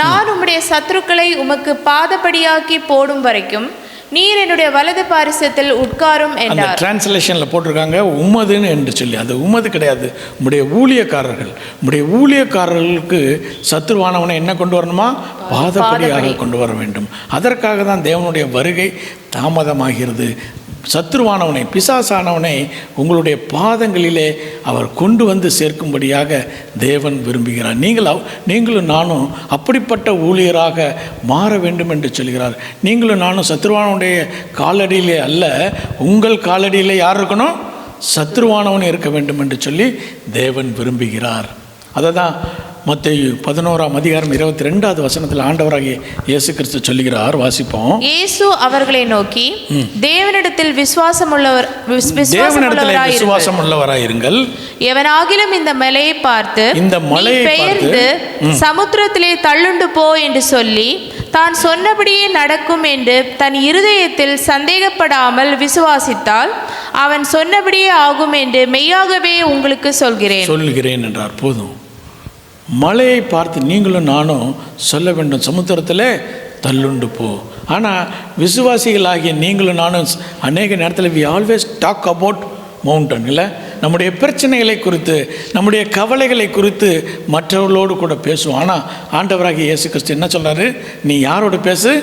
நான் உம்முடைய சத்துருக்களை உமக்கு பாதபடியாக்கி போடும் வரைக்கும் நீர் என்னுடைய வலது பாரிசத்தில் உட்காரும் என்றார். அந்த டிரான்ஸ்லேஷனில் போட்டிருக்காங்க உமதுன்னு என்று சொல்லி. அது உமது கிடையாது, உம்முடைய ஊழியக்காரர்கள். உம்முடைய ஊழியக்காரர்களுக்கு சத்ருவானவனை என்ன கொண்டு வரணுமா? பாதபடியாக கொண்டு வர வேண்டும். அதற்காக தான் தேவனுடைய வருகை தாமதமாகிறது. சத்ருவானவனை, பிசாசானவனை உங்களுடைய பாதங்களிலே அவர் கொண்டு வந்து சேர்க்கும்படியாக தேவன் விரும்புகிறார். நீங்களும் நானும் அப்படிப்பட்ட ஊழியராக மாற வேண்டும் என்று சொல்கிறார். நீங்களும் நானும் சத்ருவானவனுடைய காலடியிலே அல்ல, உங்கள் காலடியிலே யார் இருக்கணும்? சத்ருவானவன் இருக்க வேண்டும் என்று சொல்லி தேவன் விரும்புகிறார். அதை தான் மத்தேயு 11ஆம் அதிகாரம் 22வது வசனத்தில் ஆண்டவராகிய இயேசு கிறிஸ்து சொல்லுகிறார். வாசிப்போம். இயேசு அவர்களை நோக்கி, தேவனிடத்தில் விசுவாசம் உள்ளவராயிருங்கள். எவனாகிலும் இந்த மலையை பார்த்து பெயர்ந்து சமுத்திரத்திலே தள்ளுண்டு போ என்று சொல்லி தான் சொன்னபடியே நடக்கும் என்று தன் இருதயத்தில் சந்தேகப்படாமல் விசுவாசித்தால் அவன் சொன்னபடியே ஆகும் என்று மெய்யாகவே உங்களுக்கு சொல்கிறேன் என்றார். போதும். மலையை பார்த்து நீங்களும் நானும் சொல்ல வேண்டும், சமுத்திரத்தில் தள்ளுண்டு போ. ஆனால் விசுவாசிகளாகிய நீங்களும் நானும் அநேக நேரத்தில் we always talk about mountain, இல்லை? நம்முடைய பிரச்சனைகளை குறித்து, நம்முடைய கவலைகளை குறித்து மற்றவர்களோடு கூட பேசுவோம். ஆனால் ஆண்டவராகிய இயேசு கிறிஸ்து என்ன சொல்கிறாரு? நீ யாரோடு பேசு?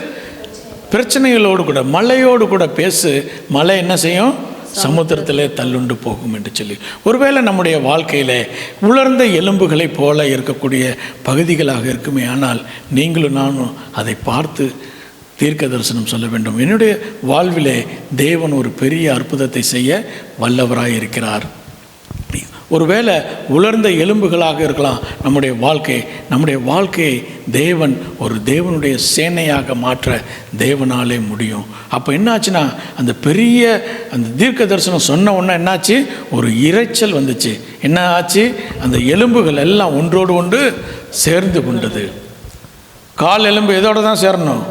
பிரச்சனைகளோடு கூட, மலையோடு கூட பேசு. மலை என்ன செய்யும்? சமுத்திரத்திலே தள்ளுண்டு போகும் என்று சொல்லி. ஒருவேளை நம்முடைய வாழ்க்கையில் உலர்ந்த எலும்புகளை போல இருக்கக்கூடிய பகுதிகளாக இருக்குமே, ஆனால் நீங்களும் நானும் அதை பார்த்து தீர்க்க தரிசனம் சொல்ல வேண்டும். என்னுடைய வாழ்விலே தேவன் ஒரு பெரிய அற்புதத்தை செய்ய வல்லவராய் இருக்கிறார். ஒருவேளை உலர்ந்த எலும்புகளாக இருக்கலாம் நம்முடைய வாழ்க்கையை தேவன் ஒரு தேவனுடைய சேனையாக மாற்ற தேவனாலே முடியும். அப்போ என்னாச்சுன்னா, அந்த தீர்க்க தரிசனம் சொன்ன உடனே என்னாச்சு? ஒரு இரைச்சல் வந்துச்சு. என்ன ஆச்சு? அந்த எலும்புகள் எல்லாம் ஒன்றோடு ஒன்று சேர்ந்து கொண்டது. கால் எலும்பு எதோட தான் சேரணும்?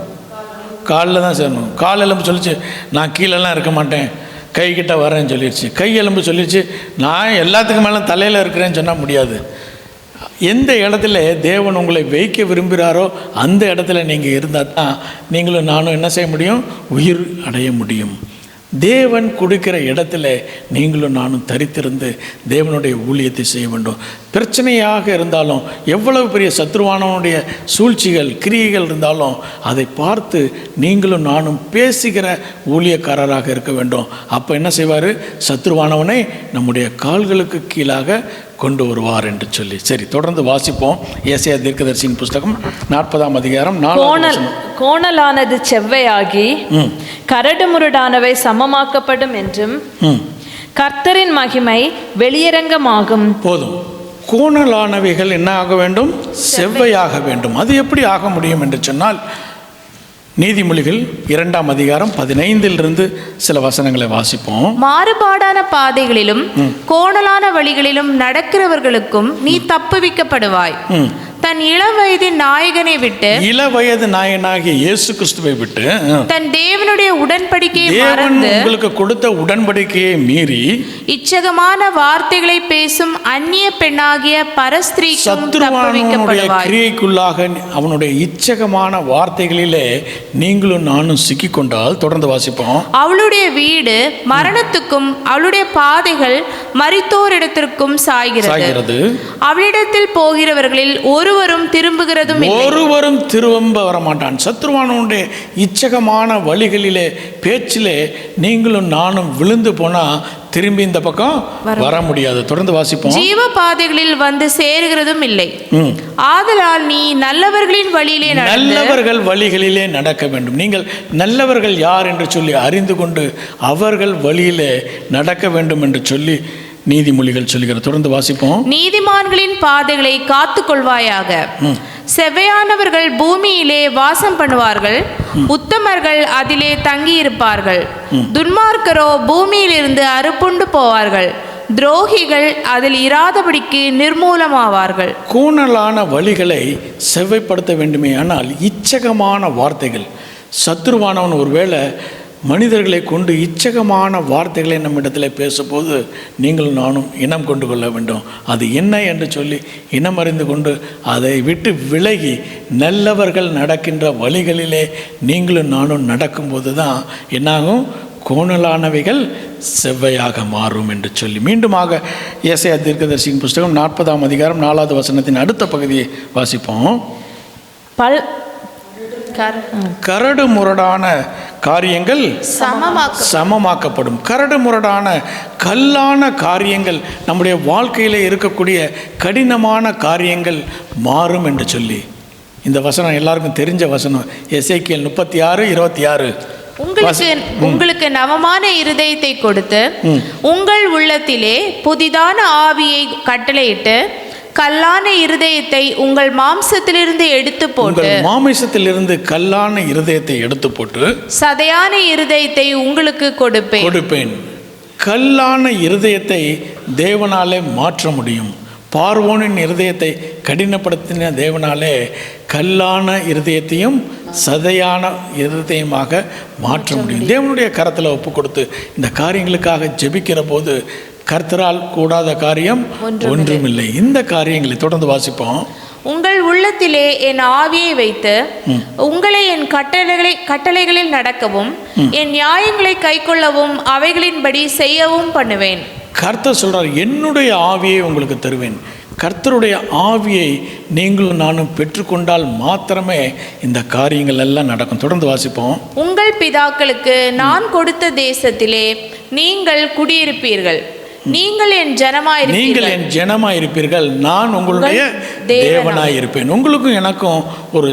காலில் தான் சேரணும். கால் எலும்பு சொல்லிச்சு, நான் கீழெல்லாம் இருக்க மாட்டேன், கை கிட்ட வரேன்னு சொல்லிடுச்சு. கை எலும்பு சொல்லிடுச்சு, நான் எல்லாத்துக்கும் மேலே தலையில் இருக்கிறேன்னு சொன்னால் முடியாது. எந்த இடத்துல தேவன் உங்களை வைக்க விரும்புகிறாரோ அந்த இடத்துல நீங்கள் இருந்தால் தான் நீங்களும் நானும் என்ன செய்ய முடியும்? உயிர் அடைய முடியும். தேவன் கொடுக்கிற இடத்துல நீங்களும் நானும் தரித்திருந்து தேவனுடைய ஊழியத்தை செய்ய வேண்டும். பிரச்சனையாக இருந்தாலும், எவ்வளவு பெரிய சத்ருவானவனுடைய சூழ்ச்சிகள் கிரியைகள் இருந்தாலும் அதை பார்த்து நீங்களும் நானும் பேசுகிற ஊழியக்காரராக இருக்க வேண்டும். அப்போ என்ன செய்வார்? சத்ருவானவனை நம்முடைய கால்களுக்கு கீழாக கொண்டு வருவார் என்று சொல்லி. சரி, தொடர்ந்து வாசிப்போம். ஏசாயா தீர்க்கதரிசியின் புஸ்தகம் 40ஆம் அதிகாரம் 4ஆம் வசனம். கோணலானது செவ்வையாகி கரடுமுரடானவை சமமாக்கப்படும் என்றும் கர்த்தரின் மகிமை வெளியரங்கமாகும். போதும். கோணலானவைகள் என்ன ஆக வேண்டும்? செவ்வையாக வேண்டும். அது எப்படி ஆக முடியும் என்று சொன்னால், நீதிமொழிகள் 2ஆம் அதிகாரம் 15 சில வசனங்களை வாசிப்போம். மாறுபாடான பாதைகளிலும் கோணலான வழிகளிலும் நடக்கிறவர்களுக்கும் நீ தப்புவிக்கப்படுவாய். தன் இளவயதின் நாயகனை விட்டு, இளவயது நாயகனாகிய இயேசு கிறிஸ்துவை விட்டு, தன் தேவனுடைய உடன்படிக்கையை தேவன் மறந்து உங்களுக்கு கொடுத்த உடன்படிக்கையை மீறி இச்சகமான வார்த்தைகளை பேசும் அந்நிய பெண்ணாகிய பரஸ்திரீக்கும் சத்துருவானுடைய தப்புவிக்கப்படுவாய். கிரியைக்குள்ளாக அவனுடைய இச்சகமான வார்த்தைகளிலே நீங்களும் நானும் சிக்கிக்கொண்டால், தொடர்ந்து வாசிப்போம். அவளுடைய வீடு மரணத்துக்கும் அவளுடைய பாதைகள் மரித்தோரிடத்திற்கும் சாய்கிறது. அவளிடத்தில் போகிறவர்களில் ஒருவரும் திரும்புகிறதும் இல்லை. ஒருவரும் திரும்ப வரமாட்டான். சத்ருவானுடைய இச்சகமான வழிகளிலே பேச்சிலே நீங்களும் நானும் விழுந்து போனா திரும்பி இந்த பக்கம் வர முடியாது. தொடர்ந்து வாசிப்போம். ஜீவ பாதைகளில் வந்து சேருகிறதும் இல்லை. ஆதலால் நீ நல்லவர்களின் வழியிலே நல்லவர்கள் வழிகளிலே நடக்க வேண்டும். நீங்கள் நல்லவர்கள் யார் என்று சொல்லி அறிந்து கொண்டு அவர்கள் வழியிலே நடக்க வேண்டும் என்று சொல்லி நீதிமொழிகள் சொல்லுகிற. தொடர்ந்து வாசிப்போம். நீதிமான்களின் பாதைகளை காத்து கொள்வாயாக. செவ்வையானவர்கள் பூமியிலே வாசம் பண்ணுவார்கள், உத்தமர்கள் அதிலே தங்கியிருப்பார்கள். துன்மார்க்கரோ பூமியிலிருந்து அறுப்புண்டு போவார்கள், துரோகிகள் அதில் இராதபடிக்கு நிர்மூலமாவார்கள். கோணலான வழிகளை செவ்வைப்படுத்த வேண்டுமே ஆனால் இச்சகமான வார்த்தைகள், சத்ருவானவன் ஒருவேளை மனிதர்களை கொண்டு இச்சகமான வார்த்தைகளை நம்மிடத்தில் பேசும்போது நீங்களும் நானும் இனம் கொண்டு கொள்ள வேண்டும். அது என்ன என்று சொல்லி இனம் அறிந்து கொண்டு அதை விட்டு விலகி நல்லவர்கள் நடக்கின்ற வழிகளிலே நீங்களும் நானும் நடக்கும்போது தான் என்னாகும்? கோணலானவைகள் செவ்வையாக மாறும் என்று சொல்லி மீண்டுமாக ஏசாயா தீர்க்கதரிசியின் புஸ்தகம் 40ஆம் அதிகாரம் 4வது வசனத்தின் அடுத்த பகுதியை வாசிப்போம். கரடு முரடான காரியங்கள் சமமாக்கப்படும். கரடு முரடான கல்லான காரியங்கள், நம்முடைய வாழ்க்கையில் இருக்கக்கூடிய கடினமான காரியங்கள் மாறும் என்று சொல்லி இந்த வசனம் எல்லாருக்கும் தெரிஞ்ச வசனம். எசேக்கியேல் 36:26. உங்களுக்கு நவமான இருதயத்தை கொடுத்து உங்கள் உள்ளத்திலே புதிதான ஆவியை கட்டளையிட்டு கல்லான இருதயத்தை உங்கள் மாம்சத்திலிருந்து எடுத்து போட்டு, மாமிசத்திலிருந்து கல்லான இருதயத்தை எடுத்து போட்டு சதையான இருதயத்தை உங்களுக்கு கொடுப்பேன். கல்லான இருதயத்தை தேவனாலே மாற்ற முடியும். பார்வோனின் இருதயத்தை கடினப்படுத்தின தேவனாலே கல்லான இருதயத்தையும் சதையான இருதயமாக மாற்ற முடியும். தேவனுடைய கரத்தில் ஒப்பு கொடுத்து இந்த காரியங்களுக்காக ஜெபிக்கிற போது கர்த்தரால் கூடாத காரியம் ஒன்றுமில்லை. இந்த காரியங்களை தொடர்ந்து வாசிப்போம். உங்கள் உள்ளத்திலே என் ஆவியை வைத்து உங்களை என் கட்டளைகளில் நடக்கவும் என் நியாயங்களை கைக்கொள்ளவும் அவைகளின்படி செய்யவும் பண்ணுவேன். கர்த்தர் சொல்றார், என்னுடைய ஆவியை உங்களுக்கு தருவேன். கர்த்தருடைய ஆவியை நீங்களும் நானும் பெற்றுக்கொண்டால் மாத்திரமே இந்த காரியங்கள் எல்லாம் நடக்கும். தொடர்ந்து வாசிப்போம். உங்கள் பிதாக்களுக்கு நான் கொடுத்த தேசத்திலே நீங்கள் குடியிருப்பீர்கள், நீங்கள் என் ஜனமாயிருப்பீர்கள், நான் உங்களுடைய தேவனாயிருப்பேன். உங்களுக்கும் எனக்கும் ஒரு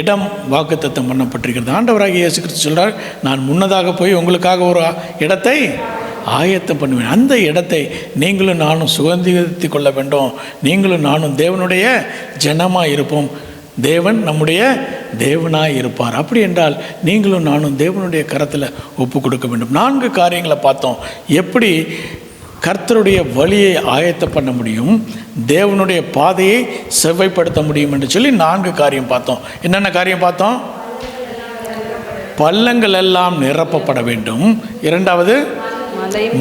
இடம் வாக்குத்தத்தம் பண்ணப்பட்டிருக்கிறது. ஆண்டவராகிய இயேசு கிறிஸ்து சொல்றார், நான் முன்னதாக போய் உங்களுக்காக ஒரு இடத்தை ஆயத்தம் பண்ணுவேன். அந்த இடத்தை நீங்களும் நானும் சுதந்திரித்து கொள்ள வேண்டும். நீங்களும் நானும் தேவனுடைய ஜனமாக இருப்போம். தேவன் நம்முடைய தேவனாய் இருப்பார். அப்படி என்றால் நீங்களும் நானும் தேவனுடைய கரத்தில் ஒப்பு கொடுக்க வேண்டும். 4 காரியங்களை பார்த்தோம். எப்படி கர்த்தருடைய வழியை ஆயத்தம் பண்ண முடியும், தேவனுடைய பாதையை செவ்வைப்படுத்த முடியும் என்று சொல்லி 4 காரியம் பார்த்தோம். என்னென்ன காரியம் பார்த்தோம்? பள்ளங்கள் எல்லாம் நிரப்பப்பட வேண்டும். 2வது,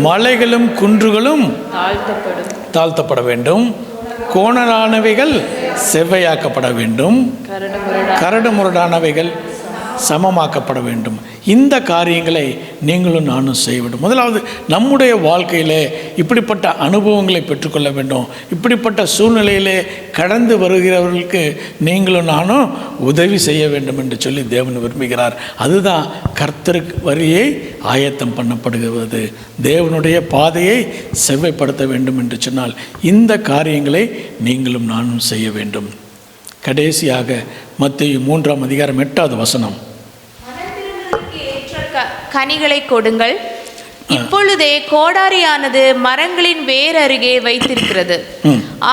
மலைகளும் குன்றுகளும் தாழ்த்தப்பட வேண்டும். கோணலானவைகள் செவ்வையாக்கப்பட வேண்டும், கரடு முரடானவைகள் சமமாக்கப்பட வேண்டும். இந்த காரியங்களை நீங்களும் நானும் செய்ய வேண்டும். முதலாவது நம்முடைய வாழ்க்கையிலே இப்படிப்பட்ட அனுபவங்களை பெற்றுக்கொள்ள வேண்டும். இப்படிப்பட்ட சூழ்நிலையிலே கடந்து வருகிறவர்களுக்கு நீங்களும் நானும் உதவி செய்ய வேண்டும் என்று சொல்லி தேவன் விரும்புகிறார். அதுதான் கர்த்தருக்கு வரியை ஆயத்தம் பண்ணப்படுகிறது, தேவனுடைய பாதையை செவ்வைப்படுத்த வேண்டும் என்று சொன்னால் இந்த காரியங்களை நீங்களும் நானும் செய்ய வேண்டும். கடைசியாக மத்தேயு 3ஆம் அதிகாரம் 8வது வசனம். கனிகளை கொடுங்கள், இப்பொழுதே கோடாரியானது மரங்களின் வேர் அருகே வைத்திருக்கிறது.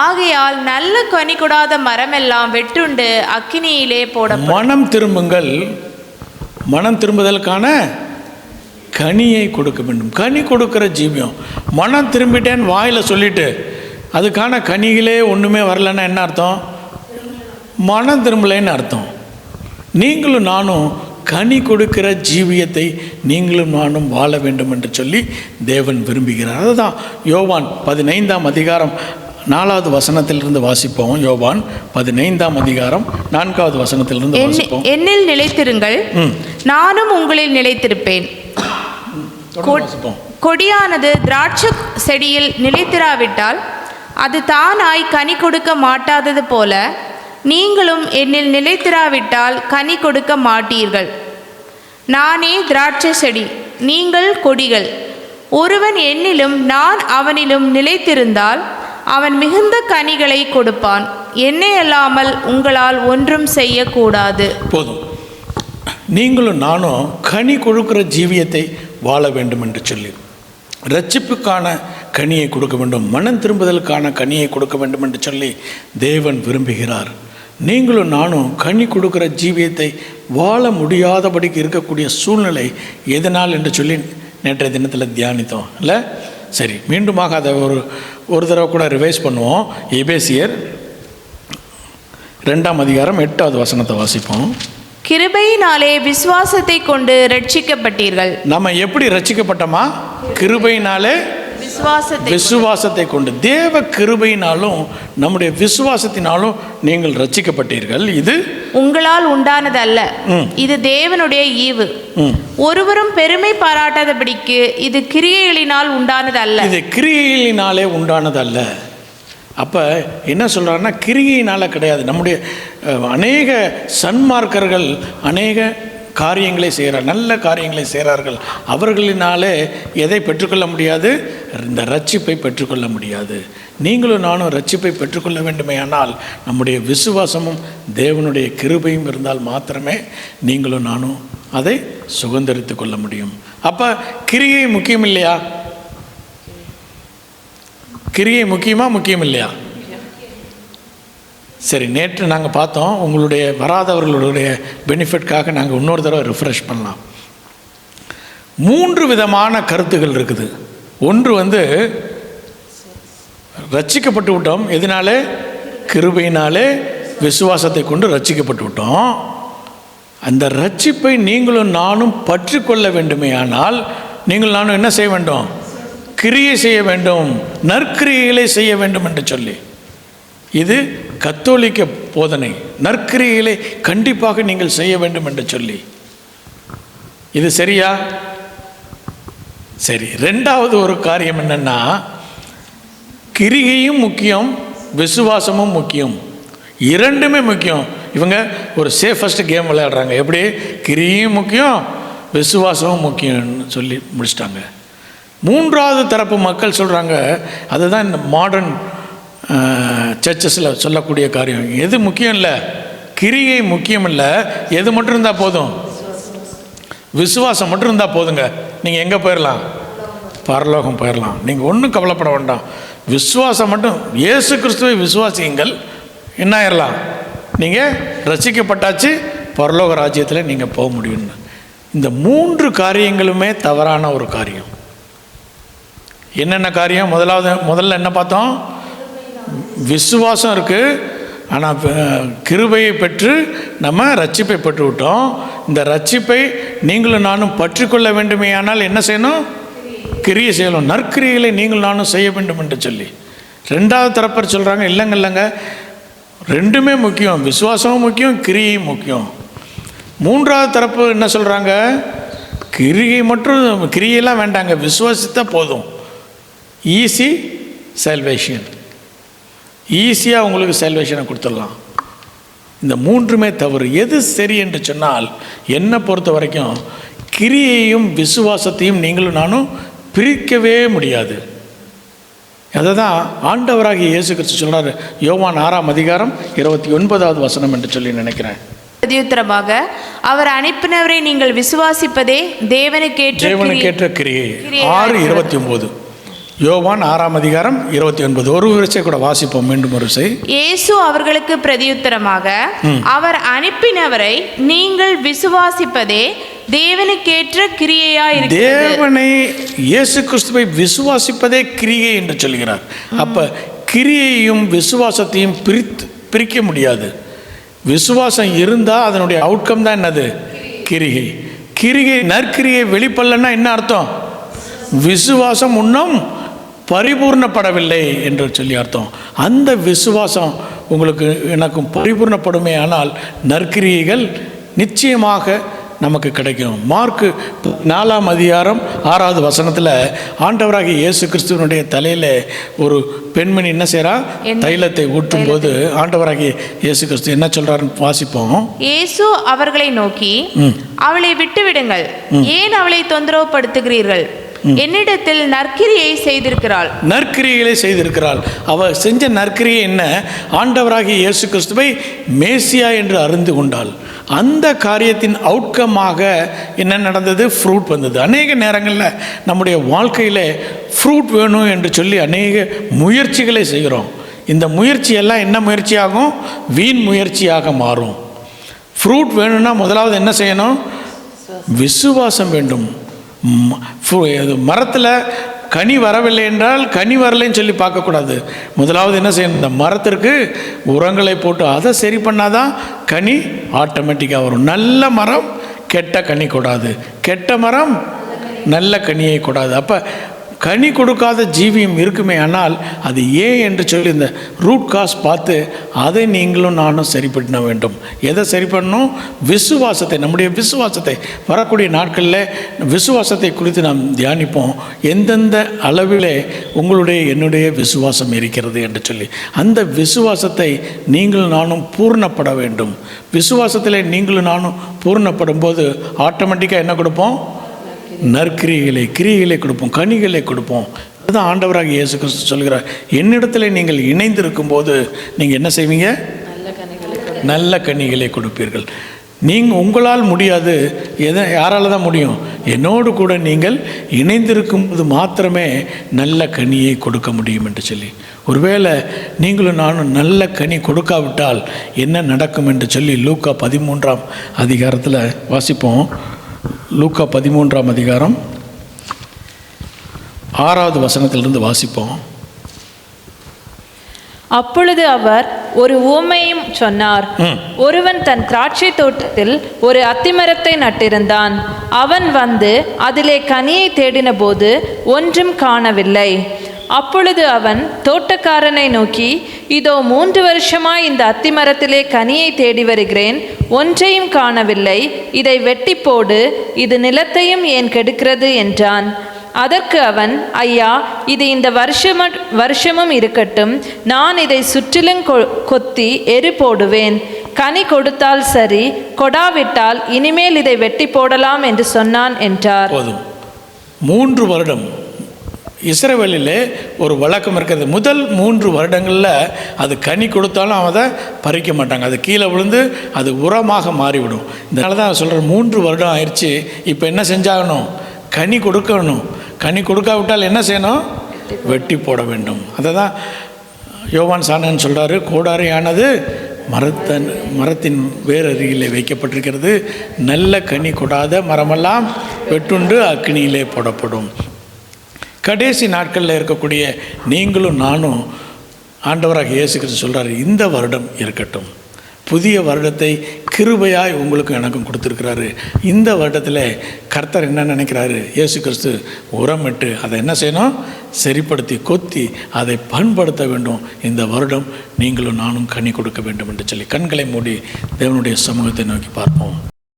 ஆகையால் நல்ல கனி கொடாத மரமெல்லாம் வெட்டுண்டு அக்கினியிலே போடப்படும். மனம் திரும்புங்கள், மனம் திரும்புதலுக்கான கனியை கொடுக்க வேண்டும். கனி கொடுக்கிற ஜீவியம். மனம் திரும்பிட்டேன்னு வாயில் சொல்லிட்டு அதுக்கான கனிகளே ஒன்றுமே வரலன்னா என்ன அர்த்தம்? மனம் திரும்பலைன்னு அர்த்தம். நீங்களும் நானும் கனி கொடுக்கிற ஜீவியத்தை நீங்களும் நானும் வாழ வேண்டும் என்று சொல்லி தேவன் விரும்புகிறார். அதுதான் யோவான் 15ஆம் அதிகாரம் 4வது வசனத்திலிருந்து வாசிப்போம். யோவான் 15ஆம் அதிகாரம் 4வது வசனத்திலிருந்து வாசிப்போம். என்னில் நிலைத்திருங்கள், நானும் உங்களில் நிலைத்திருப்பேன். கொடியானது திராட்சை செடியில் நிலைத்திராவிட்டால் அது தானாய் கனி கொடுக்க மாட்டாதது போல நீங்களும் என்னில் நிலைத்திராவிட்டால் கனி கொடுக்க மாட்டீர்கள். நானே திராட்சை செடி, நீங்கள் கொடிகள். ஒருவன் என்னிலும் நான் அவனிலும் நிலைத்திருந்தால் அவன் மிகுந்த கனிகளை கொடுப்பான். என்னை அல்லாமல் உங்களால் ஒன்றும் செய்யக்கூடாது. போதும். நீங்களும் நானும் கனி கொடுக்கிற ஜீவியத்தை வாழ வேண்டும் என்று சொல்லி இரட்சிப்புக்கான கனியை கொடுக்க வேண்டும், மனம் திரும்புதலுக்கான கனியை கொடுக்க வேண்டும் என்று சொல்லி தேவன் விரும்புகிறார். நீங்களும் நானும் கனி கொடுக்கிற ஜீவியத்தை வாழ முடியாதபடிக்கு இருக்கக்கூடிய சூழ்நிலை எதனால் என்று சொல்லி நேற்றைய தினத்தில் தியானித்தோம் இல்லை? சரி, மீண்டுமாக அதை ஒரு தடவை கூட ரிவைஸ் பண்ணுவோம். எபேசியர் 2ஆம் அதிகாரம் 8வது வசனத்தை வாசிப்போம். கிருபையினாலே விசுவாசத்தை கொண்டு ரட்சிக்கப்பட்டீர்கள். நம்ம எப்படி ரட்சிக்கப்பட்டோமா? கிருபையினாலே விசுவாசத்தை கொண்டு. தேவ கிருபையினாலும் நம்முடைய விசுவாசத்தினாலும் நீங்கள் ரட்சிக்கப்பட்டீர்கள். இது உங்களால் உண்டானது அல்ல, இது தேவனுடைய ஈவு. ஒருவரும் பெருமை பாராட்டாதபடிக்கு இது கிரியைகளினால் உண்டானது அல்ல. இது கிரியைகளினாலே உண்டானது அல்ல. அப்போ என்ன சொல்கிறாருன்னா, கிரியினால் கிடையாது. நம்முடைய அநேக சன்மார்க்கர்கள் அநேக காரியங்களை செய்கிறார், நல்ல காரியங்களை செய்கிறார்கள். அவர்களினாலே எதை பெற்றுக்கொள்ள முடியாது? இந்த ரட்சிப்பை பெற்றுக்கொள்ள முடியாது. நீங்களும் நானும் ரட்சிப்பை பெற்றுக்கொள்ள வேண்டுமேயானால் நம்முடைய விசுவாசமும் தேவனுடைய கிருபையும் இருந்தால் மாத்திரமே நீங்களும் நானும் அதை சுதந்திரித்து கொள்ள முடியும். அப்போ கிரியை முக்கியம் இல்லையா? கிரியை முக்கியம் இல்லையா? சரி, நேற்று நாங்கள் பார்த்தோம். உங்களுடைய வராதவர்களுடைய பெனிஃபிட்காக நாங்கள் இன்னொரு தடவை ரிஃப்ரெஷ் பண்ணலாம். 3 விதமான கருத்துகள் இருக்குது. ஒன்று ரட்சிக்கப்பட்டு விட்டோம். எதனாலே? கிருபையினாலே விசுவாசத்தை கொண்டு ரட்சிக்கப்பட்டு விட்டோம். அந்த ரட்சிப்பை நீங்களும் நானும் பற்றி கொள்ள வேண்டுமே ஆனால் நீங்கள் நானும் என்ன செய்ய வேண்டும்? கிரியை செய்ய வேண்டும், நற்கிரியைகளை செய்ய வேண்டும் என்று சொல்லி. இது கத்தோலிக்க போதனை. நற்கிரியைகளை கண்டிப்பாக நீங்கள் செய்ய வேண்டும் என்று சொல்லி. இது சரியா? சரி. 2வது ஒரு காரியம் என்னன்னா, கிரிகையும் முக்கியம், விசுவாசமும் முக்கியம். இரண்டுமே முக்கியம். இவங்க ஒரு சேஃபஸ்ட் கேம் விளையாடுறாங்க. எப்படி? கிரியும் முக்கியம், விசுவாசமும் முக்கியம்னு சொல்லி முடிச்சிட்டாங்க. 3வது தரப்பு மக்கள் சொல்கிறாங்க, அதுதான் இந்த மாடர்ன் சர்ச்சஸில் சொல்லக்கூடிய காரியம். எது முக்கியம் இல்லை, கிரியை முக்கியம் இல்லை. எது மட்டும் இருந்தால் போதும்? விசுவாசம் மட்டும் இருந்தால் போதுங்க. நீங்கள் எங்கே போயிடலாம்? பரலோகம் போயிடலாம். நீங்கள் ஒன்றும் கவலைப்பட வேண்டாம். விசுவாசம் மட்டும், இயேசு கிறிஸ்துவை விசுவாசியுங்கள், என்ன ஆயிடலாம்? நீங்கள் ரட்சிக்கப்பட்டாச்சு, பரலோக ராஜ்யத்தில் நீங்கள் போக முடியும்னு. இந்த 3 காரியங்களுமே தவறான ஒரு காரியம். என்னென்ன காரியம்? முதல்ல என்ன பார்த்தோம்? விசுவாசம் இருக்குது, ஆனால் கிருபையை பெற்று நம்ம ரட்சிப்பை பெற்று விட்டோம். இந்த ரட்சிப்பை நீங்களும் நானும் பற்றி கொள்ள வேண்டுமே ஆனால் என்ன செய்யணும்? கிரியை செய்யணும். நற்கிரியைகளை நீங்கள் நானும் செய்ய வேண்டும் என்று சொல்லி ரெண்டாவது தரப்பர் சொல்கிறாங்க, இல்லைங்க ரெண்டுமே முக்கியம், விசுவாசமும் முக்கியம், கிரியையும் முக்கியம். மூன்றாவது தரப்பு என்ன சொல்கிறாங்க, கிரியை மற்றும் கிரியெல்லாம் வேண்டாங்க, விசுவாசித்தா போதும், ஈஸி சால்வேஷன், ஈஸியாக உங்களுக்கு சால்வேஷனை கொடுத்துடலாம். இந்த மூன்றுமே தவறு. எது சரி என்று சொன்னால், என்னை பொறுத்த வரைக்கும் கிரியையும் விசுவாசத்தையும் நீங்களும் நானும் பிரிக்கவே முடியாது. அதை தான் ஆண்டவராகிய இயேசு கிறிஸ்து சொல்கிறார், யோவான் 6ஆம் அதிகாரம் 29வது வசனம் என்று சொல்லி நினைக்கிறேன். பிரதியுத்தரமாக, அவர் அனுப்பினவரை நீங்கள் விசுவாசிப்பதே தேவனுக்கேற்ற கிரியை. 6:29, யோவான் 6ஆம் அதிகாரம் 29. ஒரு விசை கூட வாசிப்போம், மீண்டும் ஒரு விசை. இயேசு அவர்களுக்கு பிரதியுத்தரமாக, அவர் அனுப்பினவரை நீங்கள் விசுவாசிப்பதே தேவனுக்கேற்ற கிரியையாயிருக்கிறது. தேவனை, இயேசு கிறிஸ்துவை விசுவாசிப்பதே கிரியை என்று சொல்கிறார். அப்ப கிரியையும் விசுவாசத்தையும் பிரிக்க முடியாது. விசுவாசம் இருந்தால் அதனுடைய அவுட்கம் தான் என்னது, கிரிகை. கிரிகை நற்கிரியை வெளிப்படலைன்னா என்ன அர்த்தம், விசுவாசம் இன்னும் பரிபூர்ணப்படவில்லை என்று சொல்லி அர்த்தம். அந்த விசுவாசம் உங்களுக்கு எனக்கும் பரிபூர்ணப்படுமே ஆனால் நற்கிரியைகள் நிச்சயமாக நமக்கு கிடைக்கும். மார்க்கு 4ஆம் அதிகாரம் 6வது வசனத்தில் ஆண்டவராகிய இயேசு கிறிஸ்துவனுடைய தலையில் ஒரு பெண்மணி என்ன செய்கிறா, தைலத்தை ஊற்றும் போது ஆண்டவராகிய இயேசு கிறிஸ்து என்ன சொல்கிறாருன்னு வாசிப்போம். இயேசு அவர்களை நோக்கி, அவளை விட்டுவிடுங்கள், ஏன் அவளை தொந்தரவுப்படுத்துகிறீர்கள், என்னிடத்தில் நற்கிரியை செய்திருக்கிறாள். நற்கிரிகளை செய்திருக்கிறாள். அவள் செஞ்ச நற்கிரியை என்ன, ஆண்டவராகிய இயேசு கிறிஸ்துவை மேசியா என்று அறிந்து கொண்டாள். அந்த காரியத்தின் அவுட்கமாக என்ன நடந்தது, ஃப்ரூட் வந்தது. அநேக நேரங்களில் நம்முடைய வாழ்க்கையில் ஃப்ரூட் வேணும் என்று சொல்லி அநேக முயற்சிகளை செய்கிறோம். இந்த முயற்சியெல்லாம் என்ன முயற்சியாகும், வீண் முயற்சியாக மாறும். ஃப்ரூட் வேணும்னா முதலாவது என்ன செய்யணும், விசுவாசம் வேண்டும். மரத்தில் கனி வரவில்லை என்றால் கனி வரலைன்னு சொல்லி பார்க்கக்கூடாது. முதலாவது என்ன செய்யணும், இந்த மரத்திற்கு உரங்களை போட்டு அதை சரி பண்ணாதான் கனி ஆட்டோமேட்டிக்காக வரும். நல்ல மரம் கெட்ட கனி கொடாது, கெட்ட மரம் நல்ல கனியை கொடாது. அப்போ கனி கொடுக்காத ஜீவியம் இருக்குமே, ஆனால் அது ஏன் என்று சொல்லி இந்த ரூட் காஸ் பார்த்து அதை நீங்களும் நானும் சரி பண்ண வேண்டும். எதை சரி பண்ணணும், விசுவாசத்தை, நம்முடைய விசுவாசத்தை. வரக்கூடிய நாட்களில் விசுவாசத்தை குறித்து நாம் தியானிப்போம். எந்தெந்த அளவிலே உங்களுடைய என்னுடைய விசுவாசம் இருக்கிறது என்று சொல்லி அந்த விசுவாசத்தை நீங்களும் நானும் பூர்ணப்பட வேண்டும். விசுவாசத்தில் நீங்களும் நானும் பூர்ணப்படும் போது ஆட்டோமேட்டிக்காக என்ன கொடுப்போம், கிரியைகளை கொடுப்போம், கனிகளை கொடுப்போம். அதுதான் ஆண்டவராக இயேசு கிறிஸ்து சொல்கிறார், என்னிடத்தில் நீங்கள் இணைந்திருக்கும் போது நீங்கள் என்ன செய்வீங்க, நல்ல கனிகளை கொடுப்பீர்கள். நீங்கள் உங்களால் முடியாது, யாரால தான் முடியும், என்னோடு கூட நீங்கள் இணைந்திருக்கும் போது மாத்திரமே நல்ல கனியை கொடுக்க முடியும் என்று சொல்லி. ஒருவேளை நீங்களும் நானும் நல்ல கனி கொடுக்காவிட்டால் என்ன நடக்கும் என்று சொல்லி லூக்கா 13ஆம் அதிகாரத்தில் வாசிப்போம். லூக்கா 13ஆம் அதிகாரம் 6வது வசனத்திலிருந்து வாசிப்போம். அப்பொழுது அவர் ஒரு உவமையும் சொன்னார். ஒருவன் தன் திராட்சை தோட்டத்தில் ஒரு அத்திமரத்தை நட்டிருந்தான். அவன் வந்து அதிலே கனியை தேடின போது ஒன்றும் காணவில்லை. அப்பொழுது அவன் தோட்டக்காரனை நோக்கி, இதோ 3 வருஷமாய் இந்த அத்திமரத்திலே கனியை தேடி வருகிறேன், ஒன்றையும் காணவில்லை, இதை வெட்டி போடு, இது நிலத்தையும் ஏன் கெடுக்கிறது என்றான். அதற்கு அவன், ஐயா, இது இந்த வருஷமும் இருக்கட்டும், நான் இதை சுற்றிலும் கொத்தி எரி போடுவேன், கனி கொடுத்தால் சரி, கொடாவிட்டால் இனிமேல் இதை வெட்டி போடலாம் என்று சொன்னான் என்றார். போதும். 3 வருடம் இஸ்ரவேலிலே ஒரு வழக்கம் இருக்கிறது. முதல் 3 வருடங்களில் அது கனி கொடுத்தாலும் அதை பறிக்க மாட்டாங்க, அது கீழே விழுந்து அது உரமாக மாறிவிடும். இதனால தான் சொல்கிறேன், 3 வருடம் ஆயிடுச்சு, இப்போ என்ன செஞ்சாகணும், கனி கொடுக்கணும். கனி கொடுக்காவிட்டால் என்ன செய்யணும், வெட்டி போட வேண்டும். அதை தான் யோவான் சாணன் சொல்கிறாரு, கோடாரியானது மரத்தின் வேரருகிலே வைக்கப்பட்டிருக்கிறது, நல்ல கனி கொடாத மரமெல்லாம் வெட்டுண்டு அக்னியிலே போடப்படும். கடைசி நாட்களில் இருக்கக்கூடிய நீங்களும் நானும் ஆண்டவராக இயேசு கிறிஸ்து சொல்கிறார், இந்த வருடம் இருக்கட்டும், புதிய வருடத்தை கிருபையாய் உங்களுக்கும் எனக்கும் கொடுத்துருக்கிறாரு. இந்த வருடத்தில் கர்த்தர் என்ன நினைக்கிறாரு? இயேசு கிறிஸ்து உரமிட்டு அதை என்ன செய்யணும்? சரிப்படுத்தி கொத்தி அதை பண்படுத்த வேண்டும். இந்த வருடம் நீங்களும் நானும் கனி கொடுக்க வேண்டும் என்று சொல்லி கண்களை மூடி தேவனுடைய சமூகத்தை நோக்கி பார்ப்போம்.